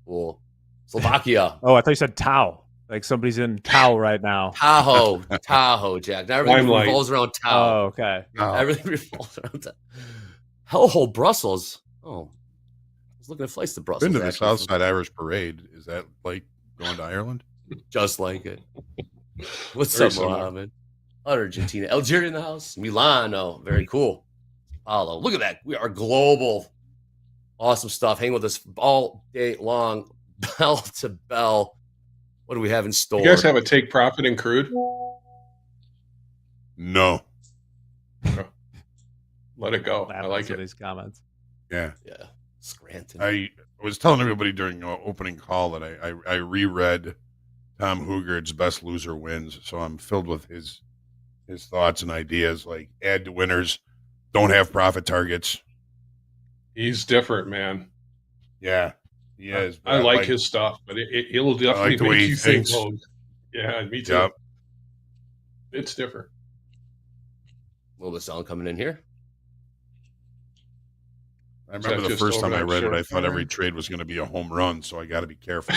Cool. Slovakia. Oh, I thought you said Tau. Like somebody's in Tau right now. Tahoe, Jack. Now everything revolves around Tau. Oh, okay. Everything revolves around Tau. Hellhole, Brussels. Oh, I was looking at flights to Brussels. Been to the Southside Irish Parade. Is that like going to Ireland? Just like it. What's up, Mohammed? Argentina. Algeria in the house. Milano. Very cool. Paulo. Look at that. We are global. Awesome stuff. Hang with us all day long. Bell to bell. What do we have in store? You guys have a take profit in crude? No. Let it go. I like it. These comments. Yeah. Yeah. Scranton. I was telling everybody during the opening call that I reread Tom Hugard's Best Loser Wins, so I'm filled with his thoughts and ideas, like add to winners, don't have profit targets. He's different, man. Yeah, he is. I like his stuff, but it'll definitely make you think. Oh, yeah, me too. Yep. It's different. A little bit of sound coming in here. I remember the first time I read it, I thought every trade was going to be a home run, so I got to be careful.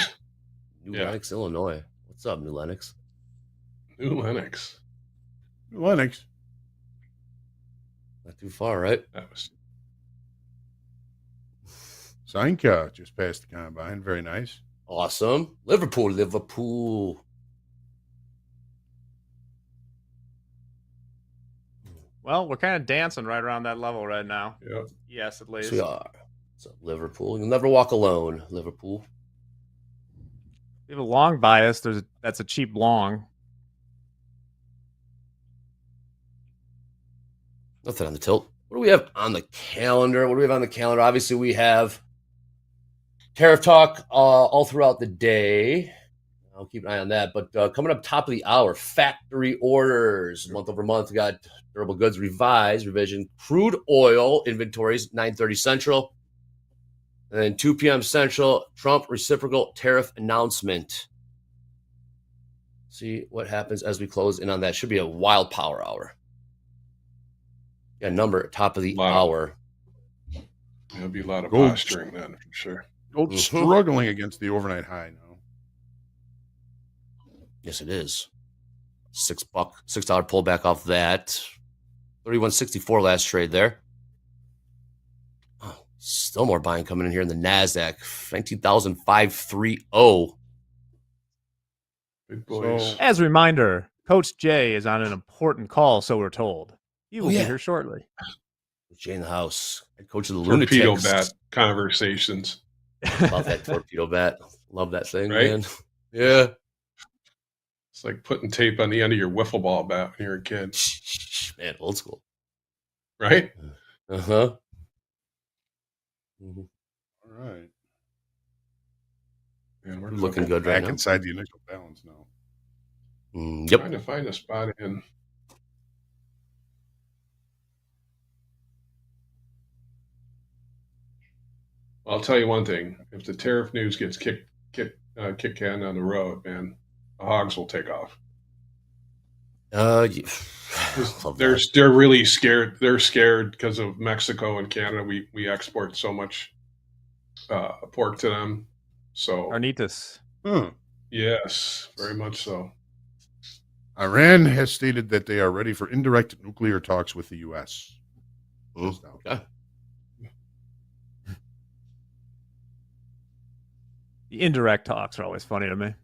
New Lenox, Illinois. What's up, New Lenox? New Lenox. New Lenox. Not too far, right? That was. Sanka just passed the combine. Very nice. Awesome. Liverpool. Well, we're kind of dancing right around that level right now. Yeah. Yes, at least. Yes, we are. So Liverpool. You'll never walk alone, Liverpool. We have a long bias. That's a cheap long. Nothing on the tilt. What do we have on the calendar? Obviously, we have tariff talk all throughout the day. I'll keep an eye on that. But coming up top of the hour, factory orders. Month over month, we got durable goods revision. Crude oil inventories, 9:30 Central. And then 2 p.m. Central, Trump reciprocal tariff announcement. See what happens as we close in on that. Should be a wild power hour. Yeah, number at top of the hour. There'll be a lot of posturing then, for sure. Gold struggling against the overnight high now. Yes, it is. $6 pullback off that. 31.64 last trade there. Oh, still more buying coming in here in the Nasdaq. 19,530. Big boys. So, as a reminder, Coach Jay is on an important call, so we're told. He will be here shortly. Jay in the house. Coach of the Torpedo Lunatics. bat conversations. Love that torpedo bat. Love that thing, right? Man. Yeah. It's like putting tape on the end of your wiffle ball bat when you're a kid. Man, old school. Right? Uh-huh. Mm-hmm. All right. Man, we're looking good back right now. Inside the initial balance now. Yep. Trying to find a spot in. I'll tell you one thing. If the tariff news gets kicked can down the road, man, the hogs will take off. They're really scared. They're scared because of Mexico and Canada. We export so much pork to them. So Carnitas. Yes, very much so. Iran has stated that they are ready for indirect nuclear talks with the U.S. Okay. The indirect talks are always funny to me.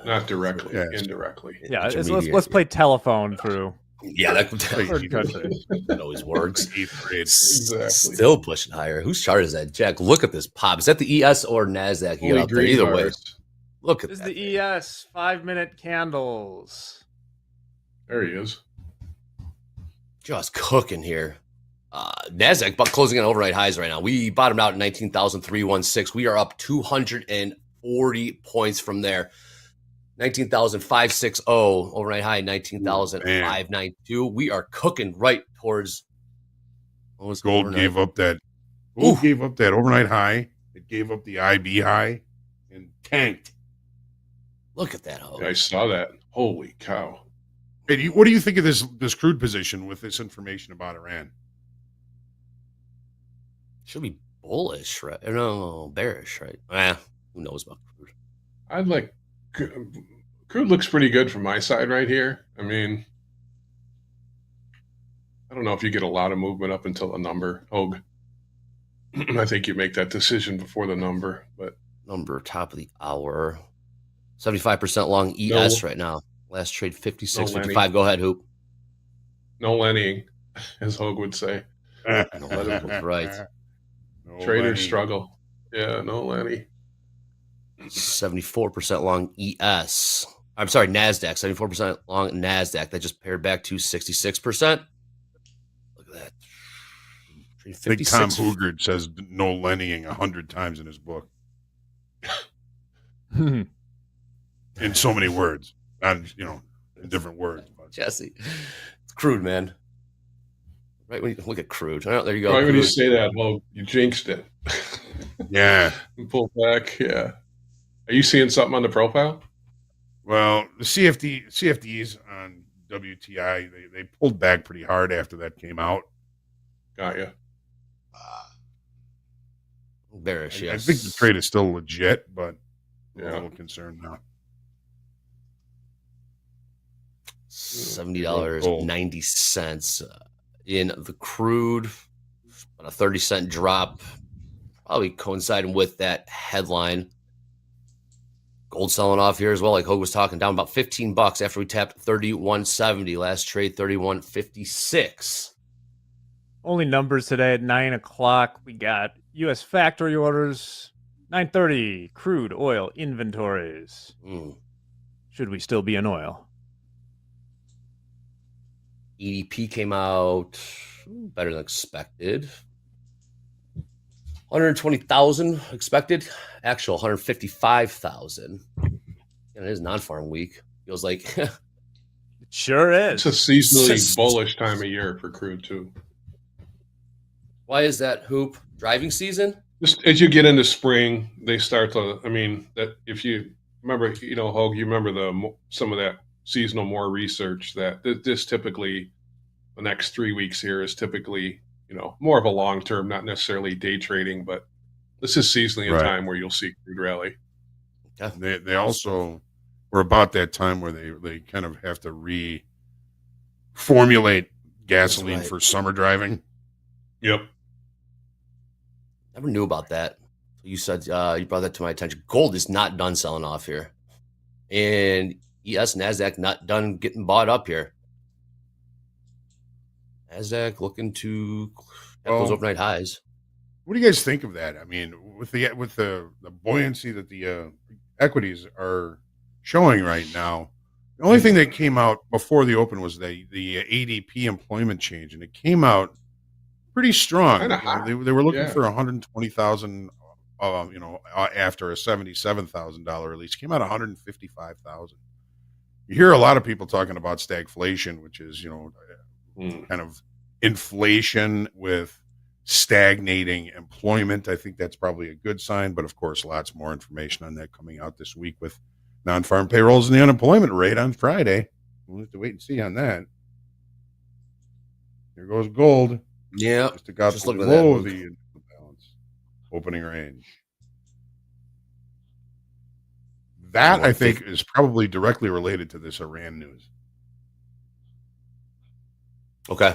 Not directly, indirectly. Yeah, let's play telephone through. Yeah, that always works. Exactly. Still pushing higher. Whose chart is that, Jack? Look at this pop. Is that the ES or Nasdaq? You got there? Either way. Look at this. This is the ES 5-minute candles. There he is. Just cooking here. Nasdaq closing on overnight highs right now. We bottomed out at 19,316. We are up 240 points from there. 19,560 overnight high. 19,592. We are cooking right towards. Gold gave up that. Gold gave up that overnight high. It gave up the IB high and tanked. Look at that. Yeah, I saw that. Holy cow! Hey, what do you think of this crude position with this information about Iran? Should be bullish, right? No, bearish, right? Who knows about crude? I'd like crude looks pretty good from my side right here. I mean, I don't know if you get a lot of movement up until the number, Hogue. I think you make that decision before the number, but number top of the hour, 75% long ES right now. Last trade 56.55. Go ahead, Hoop. No Lennying, as Hogue would say. No Lenny was right. No Traders Lenny. struggle. Yeah, no Lenny. 74% long ES. I'm sorry, NASDAQ. 74% long NASDAQ. That just paired back to 66%. Look at that. I think Tom Hoogard says no Lennying 100 times in his book. In so many words. Not, in different words. But. Jesse. It's crude, man. Right when you look at crude. Oh, there you go. Right crude. when you say that, Hogue, you jinxed it. Yeah. Pull back, yeah. Are you seeing something on the profile? Well, the CFDs on WTI, they pulled back pretty hard after that came out. Got you. Bearish, yes. I think the trade is still legit, but I'm a little concerned now. $70.90 in the crude, about a 30-cent drop, probably coinciding with that headline. Gold selling off here as well, like Hogue was talking, down about $15 after we tapped 31.70. Last trade 31.56. Only numbers today at 9 o'clock. We got U.S. factory orders, 9:30 crude oil inventories. Should we still be in oil? EDP came out better than expected. 120,000 expected, actual 155,000. It is non-farm week. Feels like it sure is. It's a seasonally bullish time of year for crude too. Why is that, Hoop? Driving season? Just as you get into spring, they start to. I mean, that if you remember, Hogue, you remember some of that seasonal more research that this typically the next 3 weeks here is typically more of a long term, not necessarily day trading, but this is seasonally a time where you'll see crude rally. Yeah. They also were about that time where they kind of have to reformulate gasoline for summer driving. Yep. Never knew about that. You said you brought that to my attention. Gold is not done selling off here, and ES Nasdaq not done getting bought up here. Nasdaq looking to have those overnight highs. What do you guys think of that? I mean, with the buoyancy that the equities are showing right now, the only thing that came out before the open was the ADP employment change, and it came out pretty strong. They were looking for 120,000. After a $77,000 release, came out 155,000. You hear a lot of people talking about stagflation, which is kind of inflation with stagnating employment. I think that's probably a good sign, but of course, lots more information on that coming out this week with non-farm payrolls and the unemployment rate on Friday. We'll have to wait and see on that. Here goes gold. Yeah, just below the balance opening range. That I think is probably directly related to this Iran news. Okay.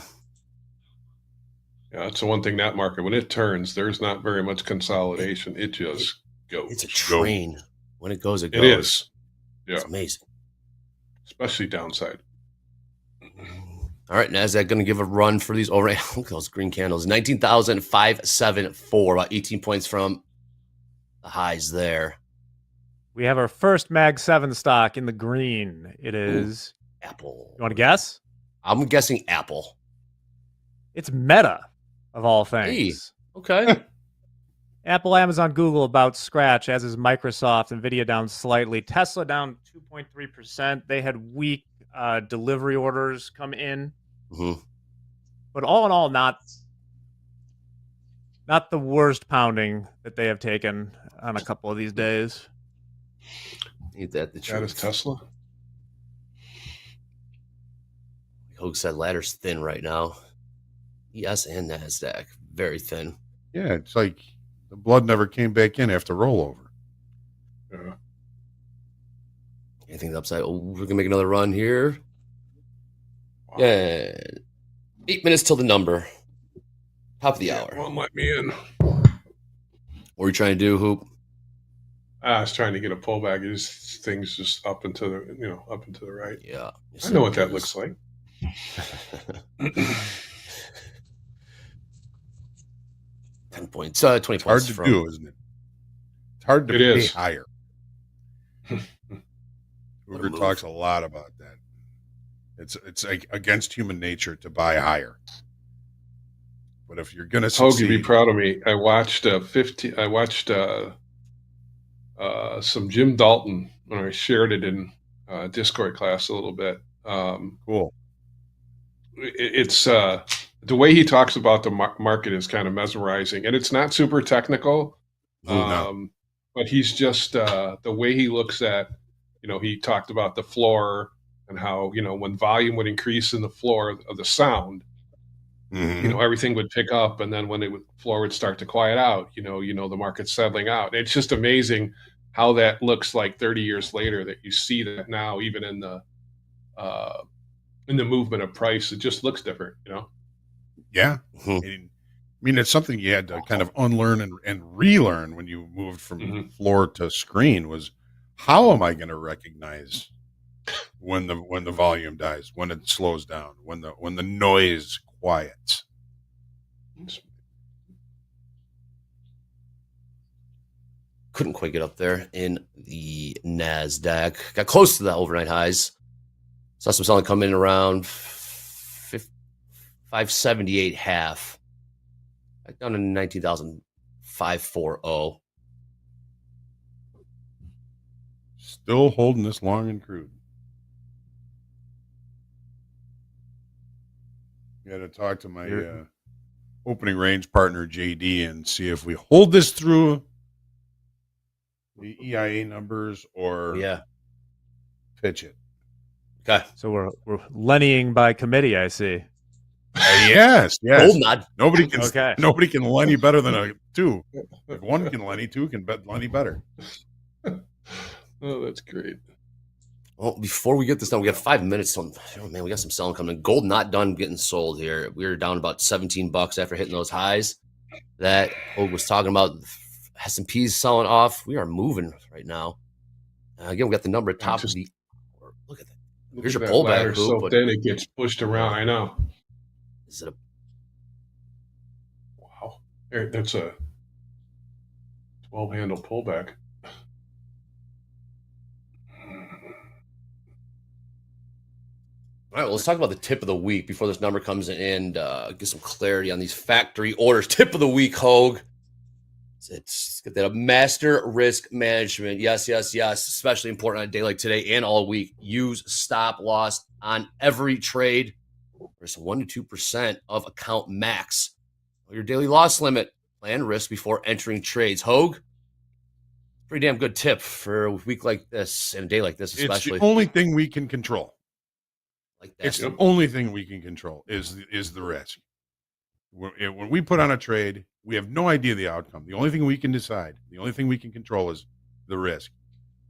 Yeah, that's the one thing, that market, when it turns, there's not very much consolidation. It just goes. It's a train. When it goes, it goes. It is. Yeah. It's amazing. Especially downside. All right, Nasdaq going to give a run for these overnight. Look at those green candles. 19,574, about 18 points from the highs there. We have our first Mag 7 stock in the green. It is Apple. You want to guess? I'm guessing Apple. It's Meta, of all things. Hey, okay. Apple, Amazon, Google about scratch, as is Microsoft. Nvidia down slightly. Tesla down 2.3%. They had weak delivery orders come in. Mm-hmm. But all in all, not the worst pounding that they have taken on a couple of these days. Ain't that the truth? That is Tesla. Hogue said ladder's thin right now. ES and NASDAQ, very thin. Yeah, it's like The blood never came back in after rollover. Yeah. Anything upside? Oh, we're gonna make another run here. Wow. Yeah, 8 minutes till the number. Top of the Yeah, hour. won't let me in. What are you trying to do, Hoop? I was trying to get a pullback. This thing's just up and to the up and to the right. Yeah, I know what that looks like. 10 points, 20 It's hard points to from. do, isn't it? It's hard to It pay is. higher. Hoover move. talks a lot about that. It's like against human nature to buy higher. But if you're gonna Hogue, succeed, you'd be proud of me. I watched some Jim Dalton when I shared it in Discord class a little bit. cool. It's the way he talks about the market is kind of mesmerizing, and it's not super technical. No. But he's just the way he looks at, he talked about the floor and how, when volume would increase in the floor of the sound, Mhm. everything would pick up, and then when floor would start to quiet out, the market's settling out. It's just amazing how that looks like 30 years later, that you see that now, even in the movement of price. It just looks different, Yeah. Mhm. I mean, it's something you had to kind of unlearn and relearn when you moved from Mhm. floor to screen was how am I going to recognize when the volume dies, when it slows down, when the noise quiets? Couldn't quite get up there in the Nasdaq. Got close to the overnight highs. Saw some selling come in around 578 half. Back down to 19,540. Still holding this long and crude. Got to talk to my opening range partner JD and see if we hold this through the EIA numbers or pitch it. Okay. So we're Lennying by committee, I see. Yes. Gold nod. Nobody can Okay. nobody can Lenny better than a two. If one can Lenny, two can bet Lenny better. Oh, that's great. Well, before we get this done, we got 5 minutes. Oh man, we got some selling coming. Gold not done getting sold here. We were down about $17 after hitting those highs. That Hogue was talking about. S&P's selling off. We are moving right now. Again, we got the number at top of the. Look at that. Here's your pullback. So thin it gets pushed around. I know. Is it a wow? That's a 12-handle pullback. All right, well, let's talk about the tip of the week before this number comes in and get some clarity on these factory orders. Tip of the week, Hogue. It's get that master risk management. Yes. Especially important on a day like today and all week. Use stop loss on every trade. There's 1 to 2% of account max. Your daily loss limit. Plan risk before entering trades. Hogue, pretty damn good tip for a week like this and a day like this, especially. It's the only thing we can control. Like that. It's the only thing we can control is the risk. When we put on a trade, we have no idea the outcome. The only thing we can decide, the only thing we can control is the risk.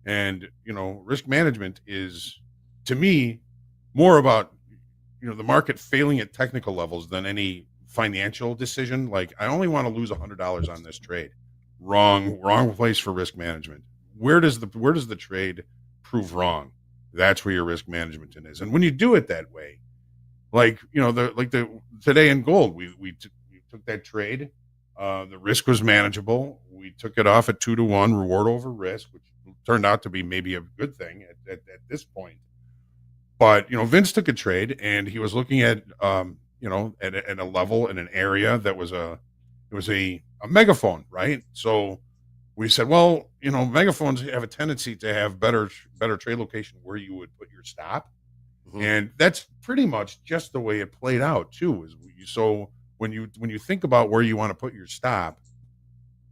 And, risk management is, to me, more about, the market failing at technical levels than any financial decision. Like, I only want to lose $100 on this trade. Wrong place for risk management. Where does the trade prove wrong? That's where your risk management is. And when you do it that way, like, today in gold, we took that trade. The risk was manageable. We took it off at 2-to-1 reward over risk, which turned out to be maybe a good thing at this point. But, Vince took a trade and he was looking at, at a level in an area that was a megaphone, right? So we said, well, megaphones have a tendency to have better trade location where you would put your stop. Mm-hmm. And that's pretty much just the way it played out too. So when you think about where you want to put your stop,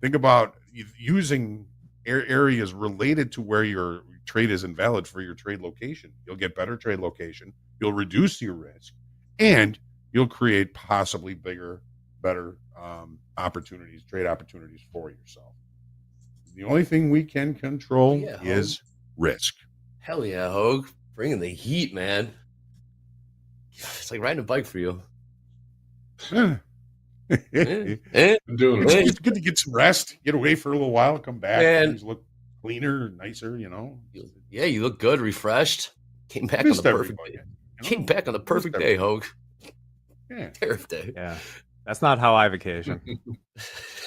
think about using areas related to where your trade is invalid for your trade location. You'll get better trade location. You'll reduce your risk, and you'll create possibly better trade opportunities for yourself. The only thing we can control is risk. Hell yeah, Hogue. Bringing the heat, man. It's like riding a bike for you. I'm doing It's good to get some rest, get away for a little while, come back, Man. things look cleaner, nicer, you know. Yeah, you look good, refreshed. Came back on the perfect day. Came back on the perfect day, Hogue. Yeah. Tariff day. Yeah. That's not how I vacation.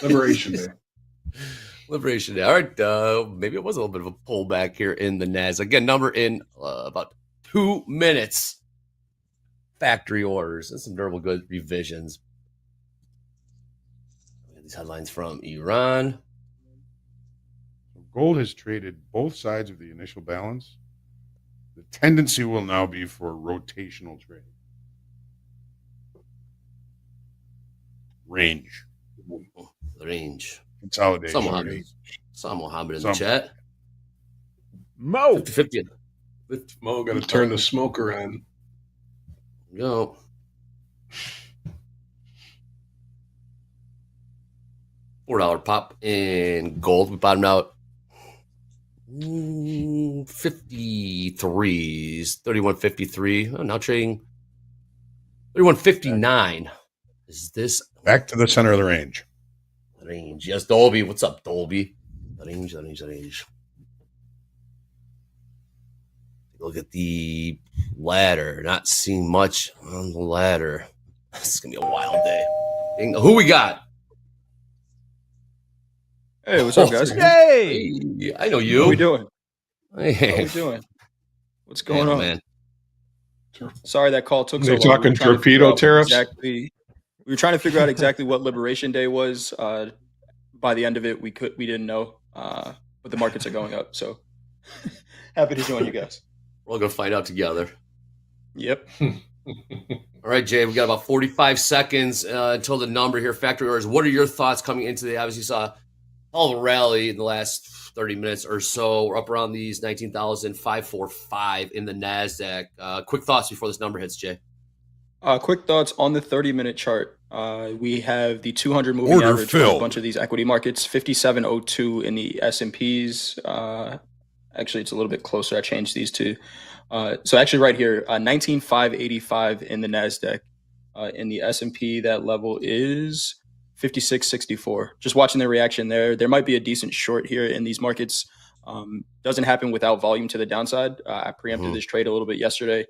Liberation Day. Liberation Day. All right. Maybe it was a little bit of a pullback here in the Nasdaq. Again, number in about 2 minutes. Factory orders and some durable goods revisions. These headlines from Iran. Gold has traded both sides of the initial balance. The tendency will now be for rotational trade. Range. Consolidation. Some Mohammed in the chat. Mo. 50-50. Mo, got to turn the smoker on. Go. $4 pop in gold. We bottomed out 53s, 31.53. Oh, now trading 31.59. Is this back to the center of the range? Range. Yes, Dolby. What's up, Dolby? Range. Look at the ladder. Not seeing much on the ladder. This is gonna be a wild day. Who we got? Hey, what's up, guys? Hey, I know you. How we doing? Hey. How we doing? What's going on, man? Sorry that call took so They're long. talking torpedo tariffs. Exactly. We were trying to figure out exactly what Liberation Day was. By the end of it, we didn't know, but the markets are going up. So happy to join you guys. We're all gonna find out together. Yep. All right, Jay, we got about 45 seconds until the number here. Factory orders. What are your thoughts coming into the? Obviously, saw a hell of a rally in the last 30 minutes or so. We're up around these 19,545 in the Nasdaq. Quick thoughts before this number hits, Jay. Quick thoughts on the 30-minute chart. We have the 200 moving average on a bunch of these equity markets. 5702 in the S&Ps. Actually, it's a little bit closer. I changed these two. So actually right here, 19,585 in the Nasdaq. In the S&P, that level is 5664. Just watching the reaction there. There might be a decent short here in these markets. Doesn't happen without volume to the downside. I preempted this trade a little bit yesterday,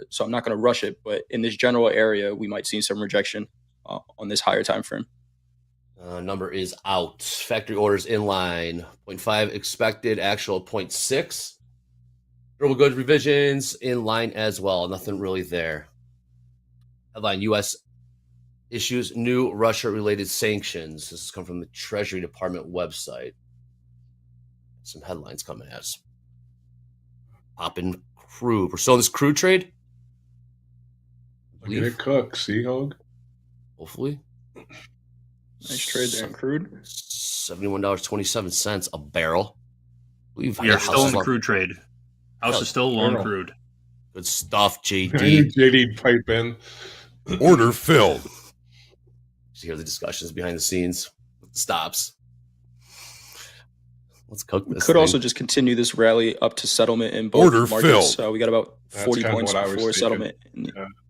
so I'm not going to rush it. But in this general area, we might see some rejection on this higher time frame. Number is out. Factory orders in line. 0.5 expected, actual 0.6. Durable goods revisions in line as well. Nothing really there. Headline: U.S. issues new Russia-related sanctions. This has come from the Treasury Department website. Some headlines coming at us. Popping crude. We're still in this crude trade? Look at it cook. See, Hogue? Hopefully. Nice trade there in crude. $71.27 a barrel. We are still in the crude trade. House is still long crude. Good stuff, JD. JD pipe in. Order filled. Just hear the discussions behind the scenes with the stops. Let's cook this. We could also just continue this rally up to settlement in both markets. We got about 40 points before settlement.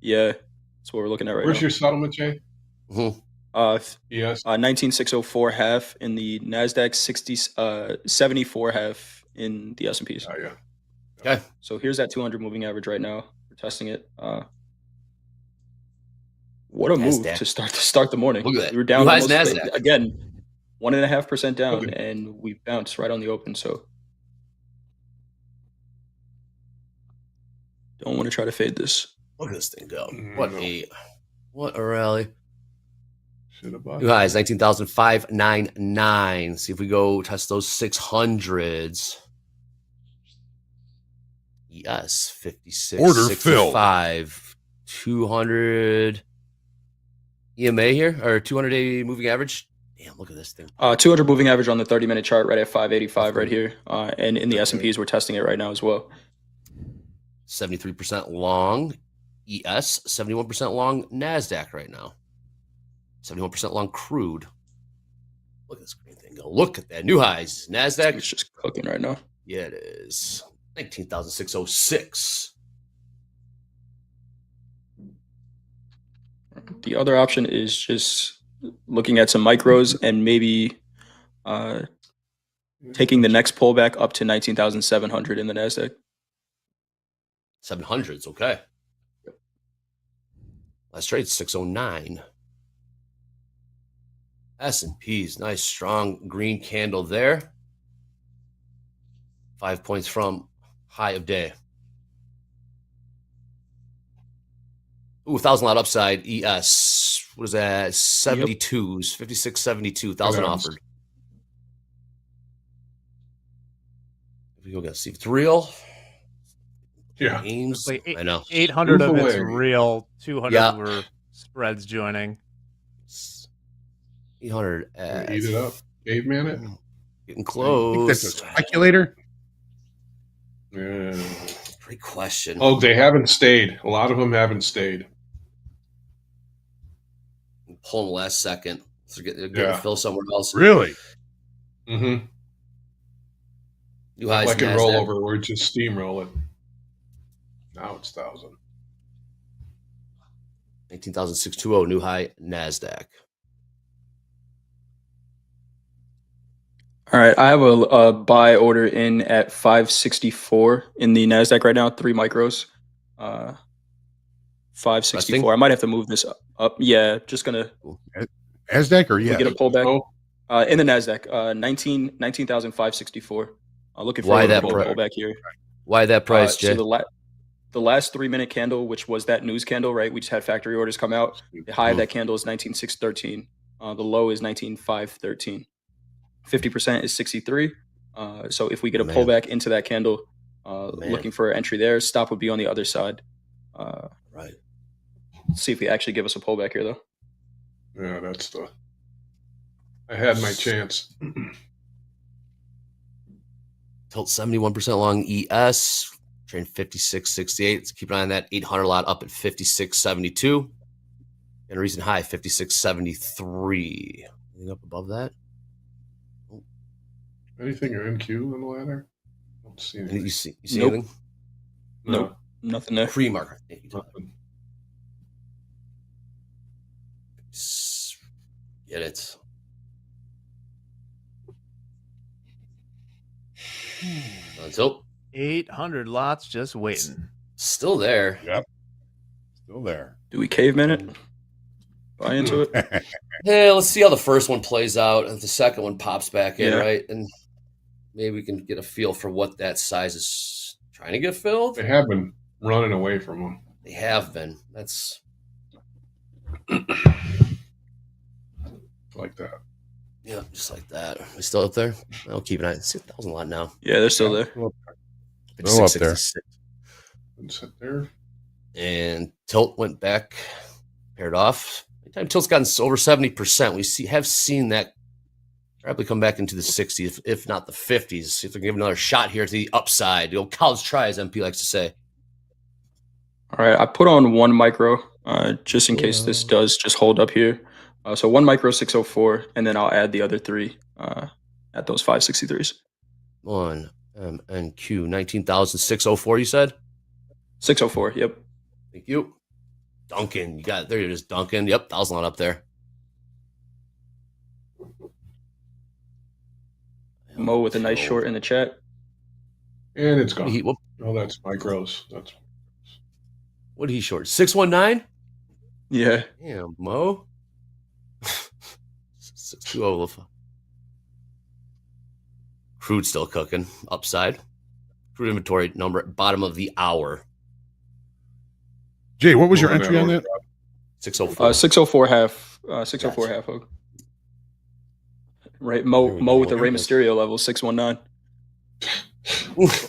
Yeah, that's what we're looking at right now. Where's your settlement, Jay? Yes. 19,604 half in the Nasdaq, 74 half in the S&Ps. Oh yeah. Okay. So here's that 200 moving average right now. We're testing it. What a move to start the morning. Look at that. We were down almost, Nasdaq. Again, 1.5% down, and we bounced right on the open. So don't want to try to fade this. Look at this thing go. What a rally. New highs, 19,599. See if we go test those 600s. Yes, 56. Order 65. filled. 200 EMA here, or 200-day moving average. Damn, look at this thing. 200 moving average on the 30-minute chart right at 585 right here. And in the S&Ps, we're testing it right now as well. 73% long ES, 71% long NASDAQ right now. 71% long crude. Look at this green thing go. Look at that. New highs. Nasdaq. It's just cooking right now. Yeah, it is. 19,606. The other option is just looking at some micros and maybe taking the next pullback up to 19,700 in the Nasdaq. 700s, okay. Last trade 609. S&P's nice strong green candle there. 5 points from high of day. Ooh, 1,000 lot upside. ES. What is that? 72s. 56.72. 1,000 offered. We go see if it's real. Yeah. Games. Like I know. 800 of it's away. real. 200 Yeah. were spreads joining. 800. Eat it up. Caveman it. Getting I close. think that's a speculator. Yeah. Great question. Oh, they haven't stayed. A lot of them haven't stayed. Pull them last second. So get Yeah. Phil somewhere else. Really? Mm-hmm. New highs. Like a Nasdaq. rollover, we're just steamroll it. Now it's 1,000. 19,620. New high. Nasdaq. All right, I have a buy order in at 564 in the Nasdaq right now. 3 micros. 564. Resting? I might have to move this up. Yeah, just gonna Nasdaq or we yeah? get a pullback Oh, in the Nasdaq. 19,564. Looking for Why a that little pri- pullback here. Why that price, Jay? So the last 3-minute candle, which was that news candle, right? We just had factory orders come out. The high of that candle is 19,613. The low is 19,513. 50% is 63. So if we get a Man. pullback into that candle, Man. looking for an entry there, stop would be on the other side. Right. See if they actually give us a pullback here, though. yeah, that's the. I had my chance. Tilt 71% long ES. Train 56.68. Let's keep an eye on that 800 lot up at 56.72. And a recent high 56.73. Anything up above that? Anything or NQ on the ladder? I don't see anything. You see Nope. anything? No, Nope. Nothing there. Pre-marker. Thank you, Tom. nothing. Get it. Until 800 lots just waiting. still there. Yep. Still there. Do we caveman it? Buy into it? Yeah, let's see how the first one plays out. If the second one pops back in, Yeah. right? And maybe we can get a feel for what that size is trying to get filled. They have been running away from them. They have been. That's Like that. yeah, just like that. We still up there? I'll keep an eye. It's 1,000 lot now. Yeah, they're still there. Still up there. 56.66. And sit there. And tilt went back, paired off. Anytime tilt's gotten over 70%, we have seen that probably come back into the 60s, if not the 50s. See if we can give another shot here to the upside. The old college try, as MP likes to say. All right, I put on 1 micro just in case this does just hold up here. So 1 micro 604, and then I'll add the other 3 at those 563s. 1 MNQ 19,604. You said. 604. Yep. Thank you, Duncan. You got it. There. It is, Duncan. Yep, 1,000 lot up there. Mo with a nice short in the chat. And it's gone. What Oh, that's micros. That's did he short? 619. Yeah. Damn, Mo. 620. Crude still cooking. Upside. Crude inventory number at bottom of the hour. Jay, what was your moving entry on order that? up. 604. 604 half. 604 Gotcha. half hook. Right. There Mo we Mo go. with the Rey Mysterio level 619.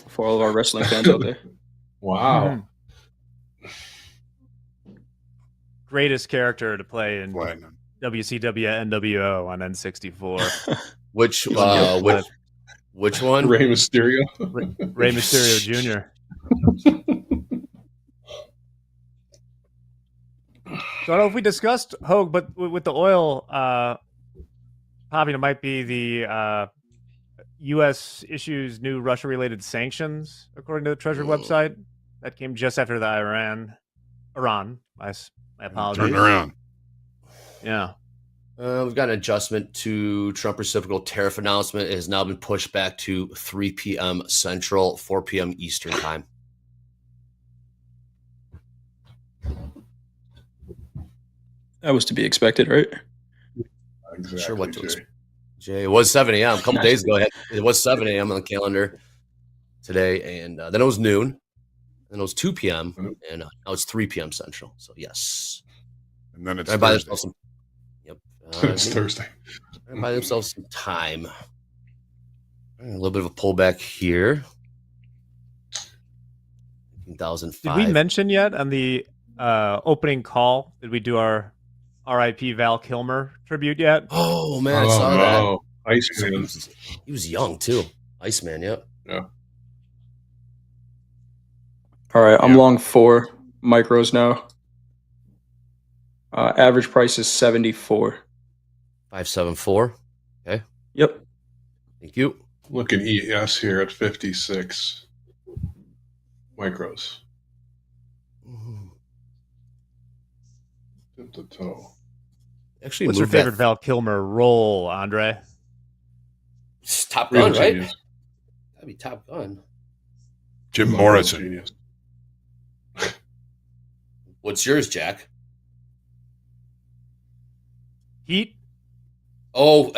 For all of our wrestling fans out there. Wow. Greatest character to play in Platinum. WCW NWO on N64. Which one? Rey Mysterio. Rey Mysterio Jr. So I don't know if we discussed Hogue, but with the oil popping, it might be the U.S. issues new Russia-related sanctions, according to the Treasury website. That came just after the Iran. My apologies. Turned around. Yeah. We've got an adjustment to Trump reciprocal tariff announcement. It has now been pushed back to 3 p.m. Central, 4 p.m. Eastern time. That was to be expected, right? Exactly, Sure what to Jay. expect. Jay, it was 7 a.m. a couple days ago. It was 7 a.m. on the calendar today, and then it was noon. Then it was 2 p.m. and now it's 3 p.m. Central. So yes. And then it's Can I buy Thursday. themselves some? Yep. It's Thursday. Buy themselves some time. A little bit of a pullback here. 2005. Did we mention yet on the opening call? Did we do our R.I.P. Val Kilmer tribute yet? Oh man, I saw that. Iceman. He was young too. Iceman, yep. Yeah. All right, I'm long 4 micros now. Average price is 74. 574. Okay. Yep. Thank you. Look at ES here at 56 micros. Tip to toe. Actually, what's your favorite Val Kilmer role, Andre? It's Top Gun, right? Genius. That'd be Top Gun. Jim Morrison. Genius. What's yours, Jack? Heat. Oh,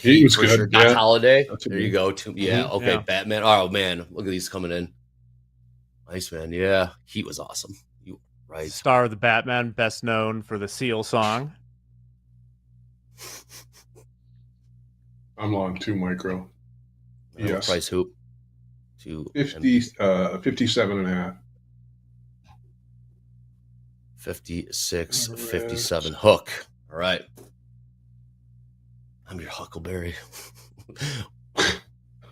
He was for good. sure. Doc Yeah. Holiday. That's a There good- you go. Yeah. Okay. Yeah. Batman. Oh man, look at these coming in. Nice man. Yeah, Heat was awesome. You right. Star of the Batman, best known for the Seal song. I'm long 2 micro. Yes. Price hoop. 57 and a half. 56, 57 hook. All right. I'm your Huckleberry.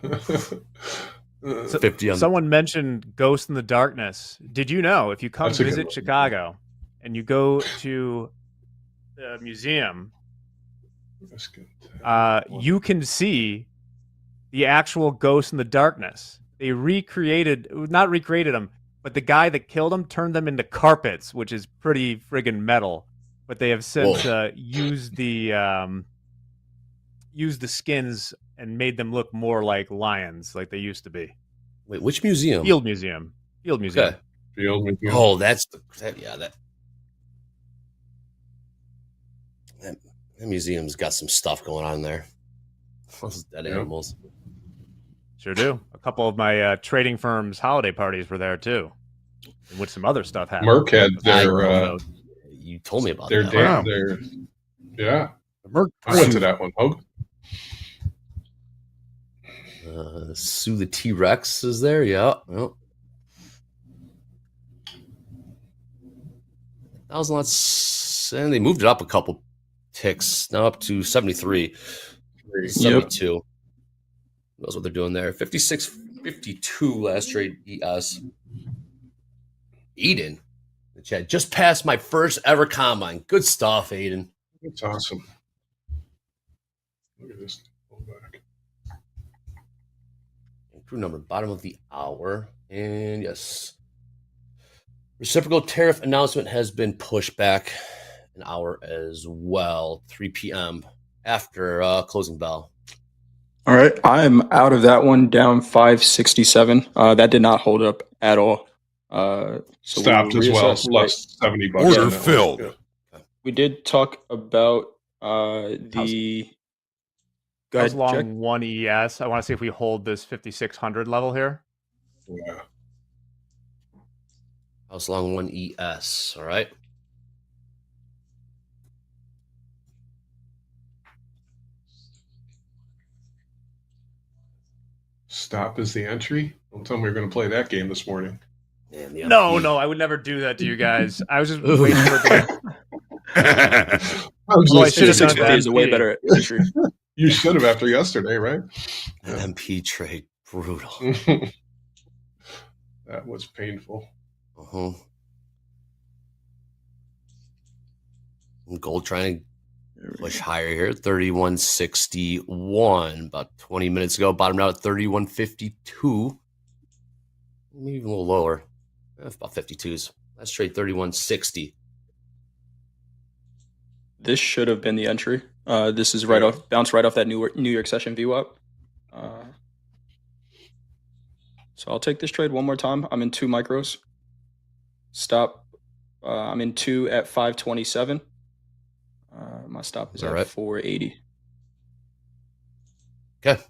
50 on Someone mentioned Ghost in the Darkness. Did you know if you come That's a good visit one. Chicago and you go to the museum, That's good. you can see the actual Ghost in the Darkness. They not recreated them, but the guy that killed them turned them into carpets, which is pretty friggin' metal. But they have since used the skins and made them look more like lions, like they used to be. Wait, which museum? Field Museum. Okay. Field Museum. Oh, that museum's got some stuff going on there. Those dead animals. Sure do. A couple of my trading firm's holiday parties were there too, in which some other stuff happened. Merck had their. You told me about their that. Wow. Yeah. Merck. I went to that one, Hogue. Sue the T-Rex is there. Yeah. Well, 1,000 lots, and they moved it up a couple ticks. Now up to 73. 72. Knows what they're doing there. 56, 52 last trade ES. Eden. The chat just passed my first ever combine. Good stuff, Aiden. That's awesome. Look at this. Pull back. Crew number, bottom of the hour. And yes. Reciprocal tariff announcement has been pushed back an hour as well. 3 p.m. after closing bell. All right, I'm out of that one, down 567. That did not hold up at all. So stopped as well, plus $70. Order filled. Yeah. We did talk about the. Go How's ahead, long Jack. 1 ES? I want to see if we hold this 5,600 level here. Yeah. House long 1 ES. All right. Stop is the entry. Don't tell me we're going to play that game this morning. Man, No, I would never do that to you guys. I was just waiting for it to I should have done 650 is a way MP. better entry. You should have after yesterday, right? An MP trade. Brutal. That was painful. Uh-huh. Gold trying to push higher here, 31.61. About 20 minutes ago, bottomed out at 31.52. Maybe even a little lower. About 52s. Let's trade 31.60. This should have been the entry. This is bounced right off that New York session VWAP. So I'll take this trade one more time. I'm in 2 micros. Stop. I'm in 2 at 527. My stop is at 480. Okay.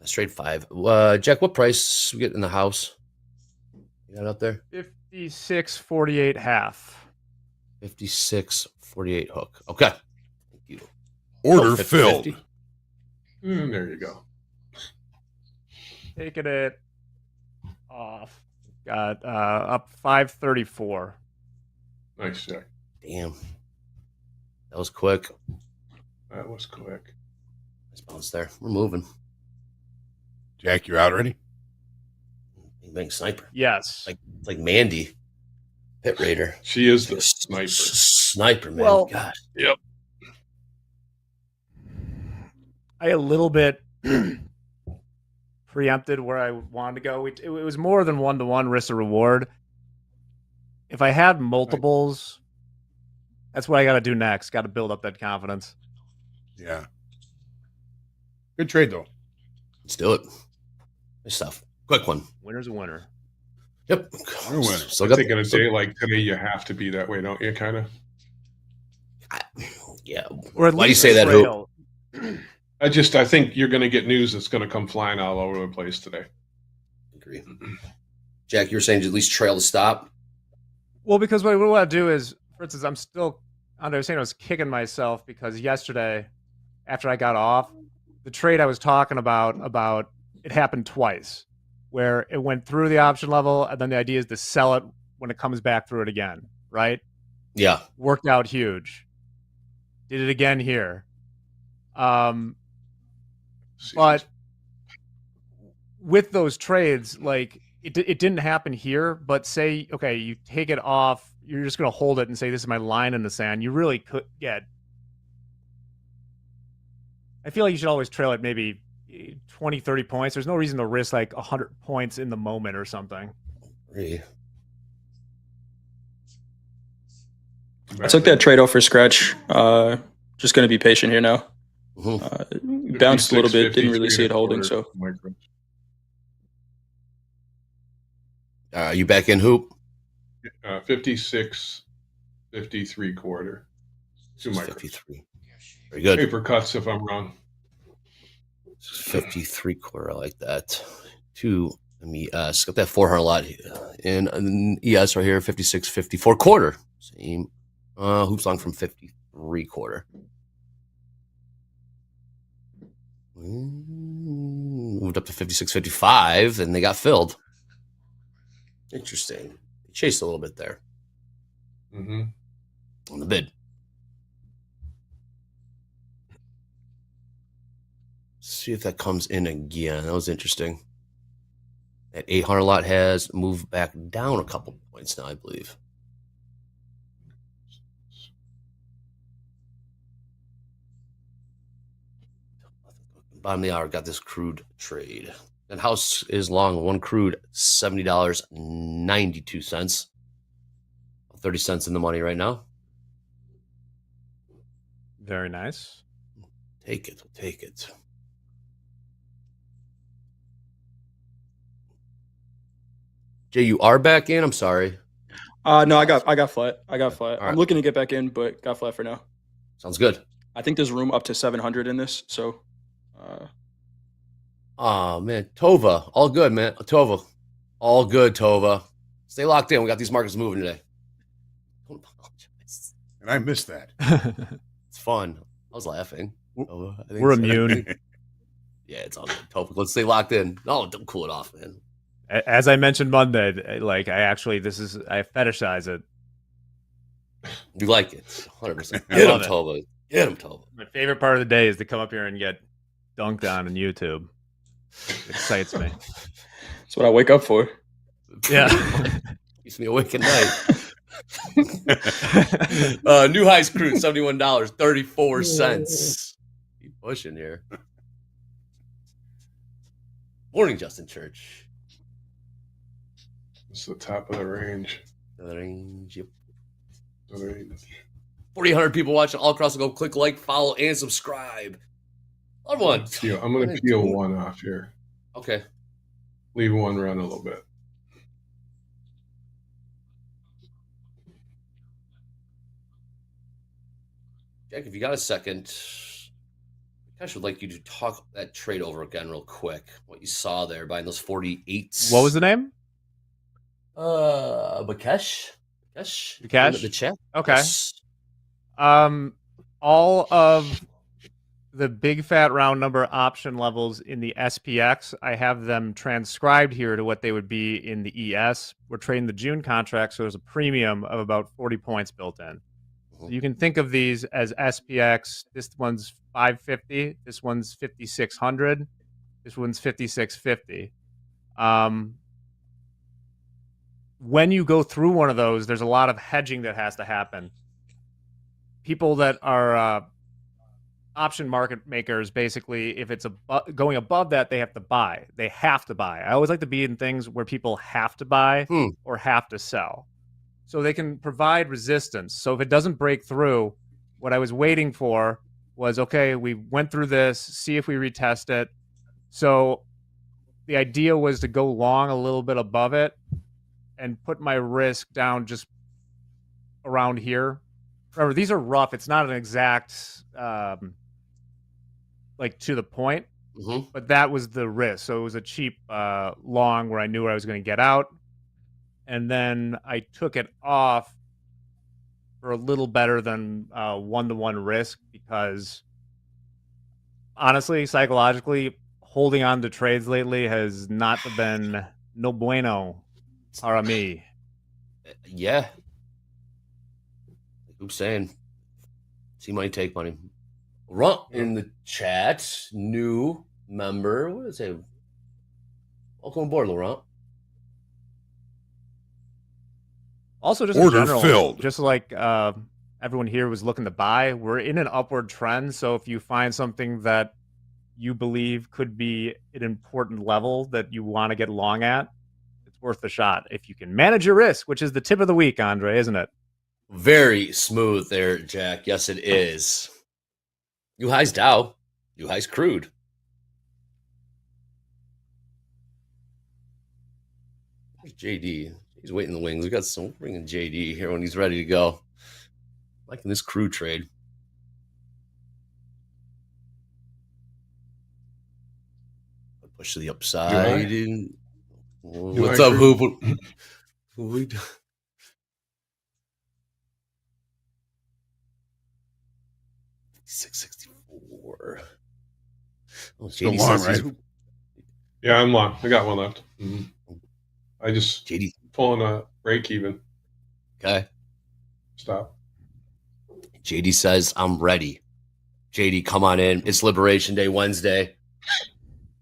Let's trade 5. Jack, what price we get in the house? You got it out there? 56.48 half. 56.48 hook. Okay. Thank you. Order filled. There you go. Taking it off. Got up 534. Nice, Jack. Damn. That was quick. That was quick. Nice bounce there. We're moving. Jack, you out already? Bang bang sniper. Yes. Like Mandy. Pit Raider. She is the sniper. Sniper, man. Well, God. Yep. I a little bit preempted where I wanted to go. It was more than 1-to-1 risk to reward. If I had multiples, that's what I got to do next. Got to build up that confidence. Yeah. Good trade, though. Let's do it. Nice stuff. Quick one. Winner's a winner. Yep. We're winning. So I think in a day like today, you have to be that way, don't you? Kind of. Yeah. Or at Why do you least say that, Hoop? I think you're going to get news that's going to come flying all over the place today. Agree. Jack, you were saying to at least trail the stop? Well, because what I want to do is, for instance, I'm still, I was saying I was kicking myself because yesterday, after I got off, the trade I was talking about it happened twice, where it went through the option level, and then the idea is to sell it when it comes back through it again, right? Yeah. Worked out huge. Did it again here. But with those trades, like it didn't happen here, but say, okay, you take it off, you're just going to hold it and say, this is my line in the sand. You really could get, I feel like you should always trail it maybe 20, 30 points. There's no reason to risk like 100 points in the moment or something. Really? I took that trade off for scratch. Just going to be patient here now. Bounced a little bit, didn't really see it holding. So, you back in, Hoop? 56, 53 quarter. 2 micros. 53. Very good. Paper cuts if I'm wrong. 53 quarter. I like that. 2 MES. Got that 400 lot in ES right here. 56, 54 quarter. Same. Hoop's long from 53 quarter. Moved up to 56, 55, and they got filled. Interesting. They chased a little bit there. Mm-hmm. On the bid. See if that comes in again. That was interesting. That 800 lot has moved back down a couple points now, I believe. Bottom of the hour, got this crude trade. That house is long, one crude, $70.92. 30 cents in the money right now. Very nice. Take it. We'll take it. Jay, you are back in? I'm sorry. No, I got flat. I got flat. All right. I'm looking to get back in, but got flat for now. Sounds good. I think there's room up to 700 in this. So, oh man, Tova, all good, man. Tova, all good, Tova. Stay locked in. We got these markets moving today. Don't apologize. And I missed that. It's fun. I was laughing. Tova, I think We're so. immune. Yeah, it's all good. Tova, let's stay locked in. No, don't cool it off, man. As I mentioned Monday, like I fetishize it. You like it, 100%. I Get him, love it. Tova. Get him, Tova. My favorite part of the day is to come up here and get dunked on YouTube. It excites me. that's what I wake up for. Yeah. Keeps me awake at night. New highs crude, $71.34. Keep pushing here. Morning, Justin Church. It's the top of the range. The range, yep. The range. 4,800 people watching all across the globe. Click like, follow, and subscribe. Other one. I'm going to peel one off here. Okay. Leave one run a little bit. Jack, if you got a second, I would like you to talk that trade over again real quick. What you saw there buying those 48s. What was the name? Bakesh. Bakesh? The chat. Okay. Yes. All of the big fat round number option levels in the SPX, I have them transcribed here to what they would be in the ES. We're trading the June contract, so there's a premium of about 40 points built in. So you can think of these as SPX. This one's 550. This one's 5,600. This one's 5,650. When you go through one of those, there's a lot of hedging that has to happen. People that are option market makers, basically, if it's going above that, they have to buy. They have to buy. I always like to be in things where people have to buy or have to sell. So they can provide resistance. So if it doesn't break through, what I was waiting for was, okay, we went through this, see if we retest it. So the idea was to go long a little bit above it and put my risk down just around here. Remember, these are rough. It's not an exact, like to the point, but that was the risk. So it was a cheap long where I knew where I was going to get out. And then I took it off for a little better than 1-to-1 risk because honestly, psychologically, holding on to trades lately has not been no bueno para me. Yeah. Who's saying? See money, take money. Runt in the chat. New member. What does it say? Welcome aboard, Laurent. Also, just Order in general, filled. just like everyone here was looking to buy, we're in an upward trend. So if you find something that you believe could be an important level that you want to get long at, it's worth the shot. If you can manage your risk, which is the tip of the week, Andre, isn't it? Very smooth there, Jack. Yes, it is. New highs Dow. New highs crude. There's JD. He's waiting in the wings. We got some bringing JD here when he's ready to go. Liking this crude trade. Push to the upside. What's up, Hoop? What we do? $6.64. Oh, JD long, says right? Yeah, I'm long. I got one left. I just JD pulling a break even. Okay. Stop. JD says, I'm ready. JD, come on in. It's Liberation Day Wednesday.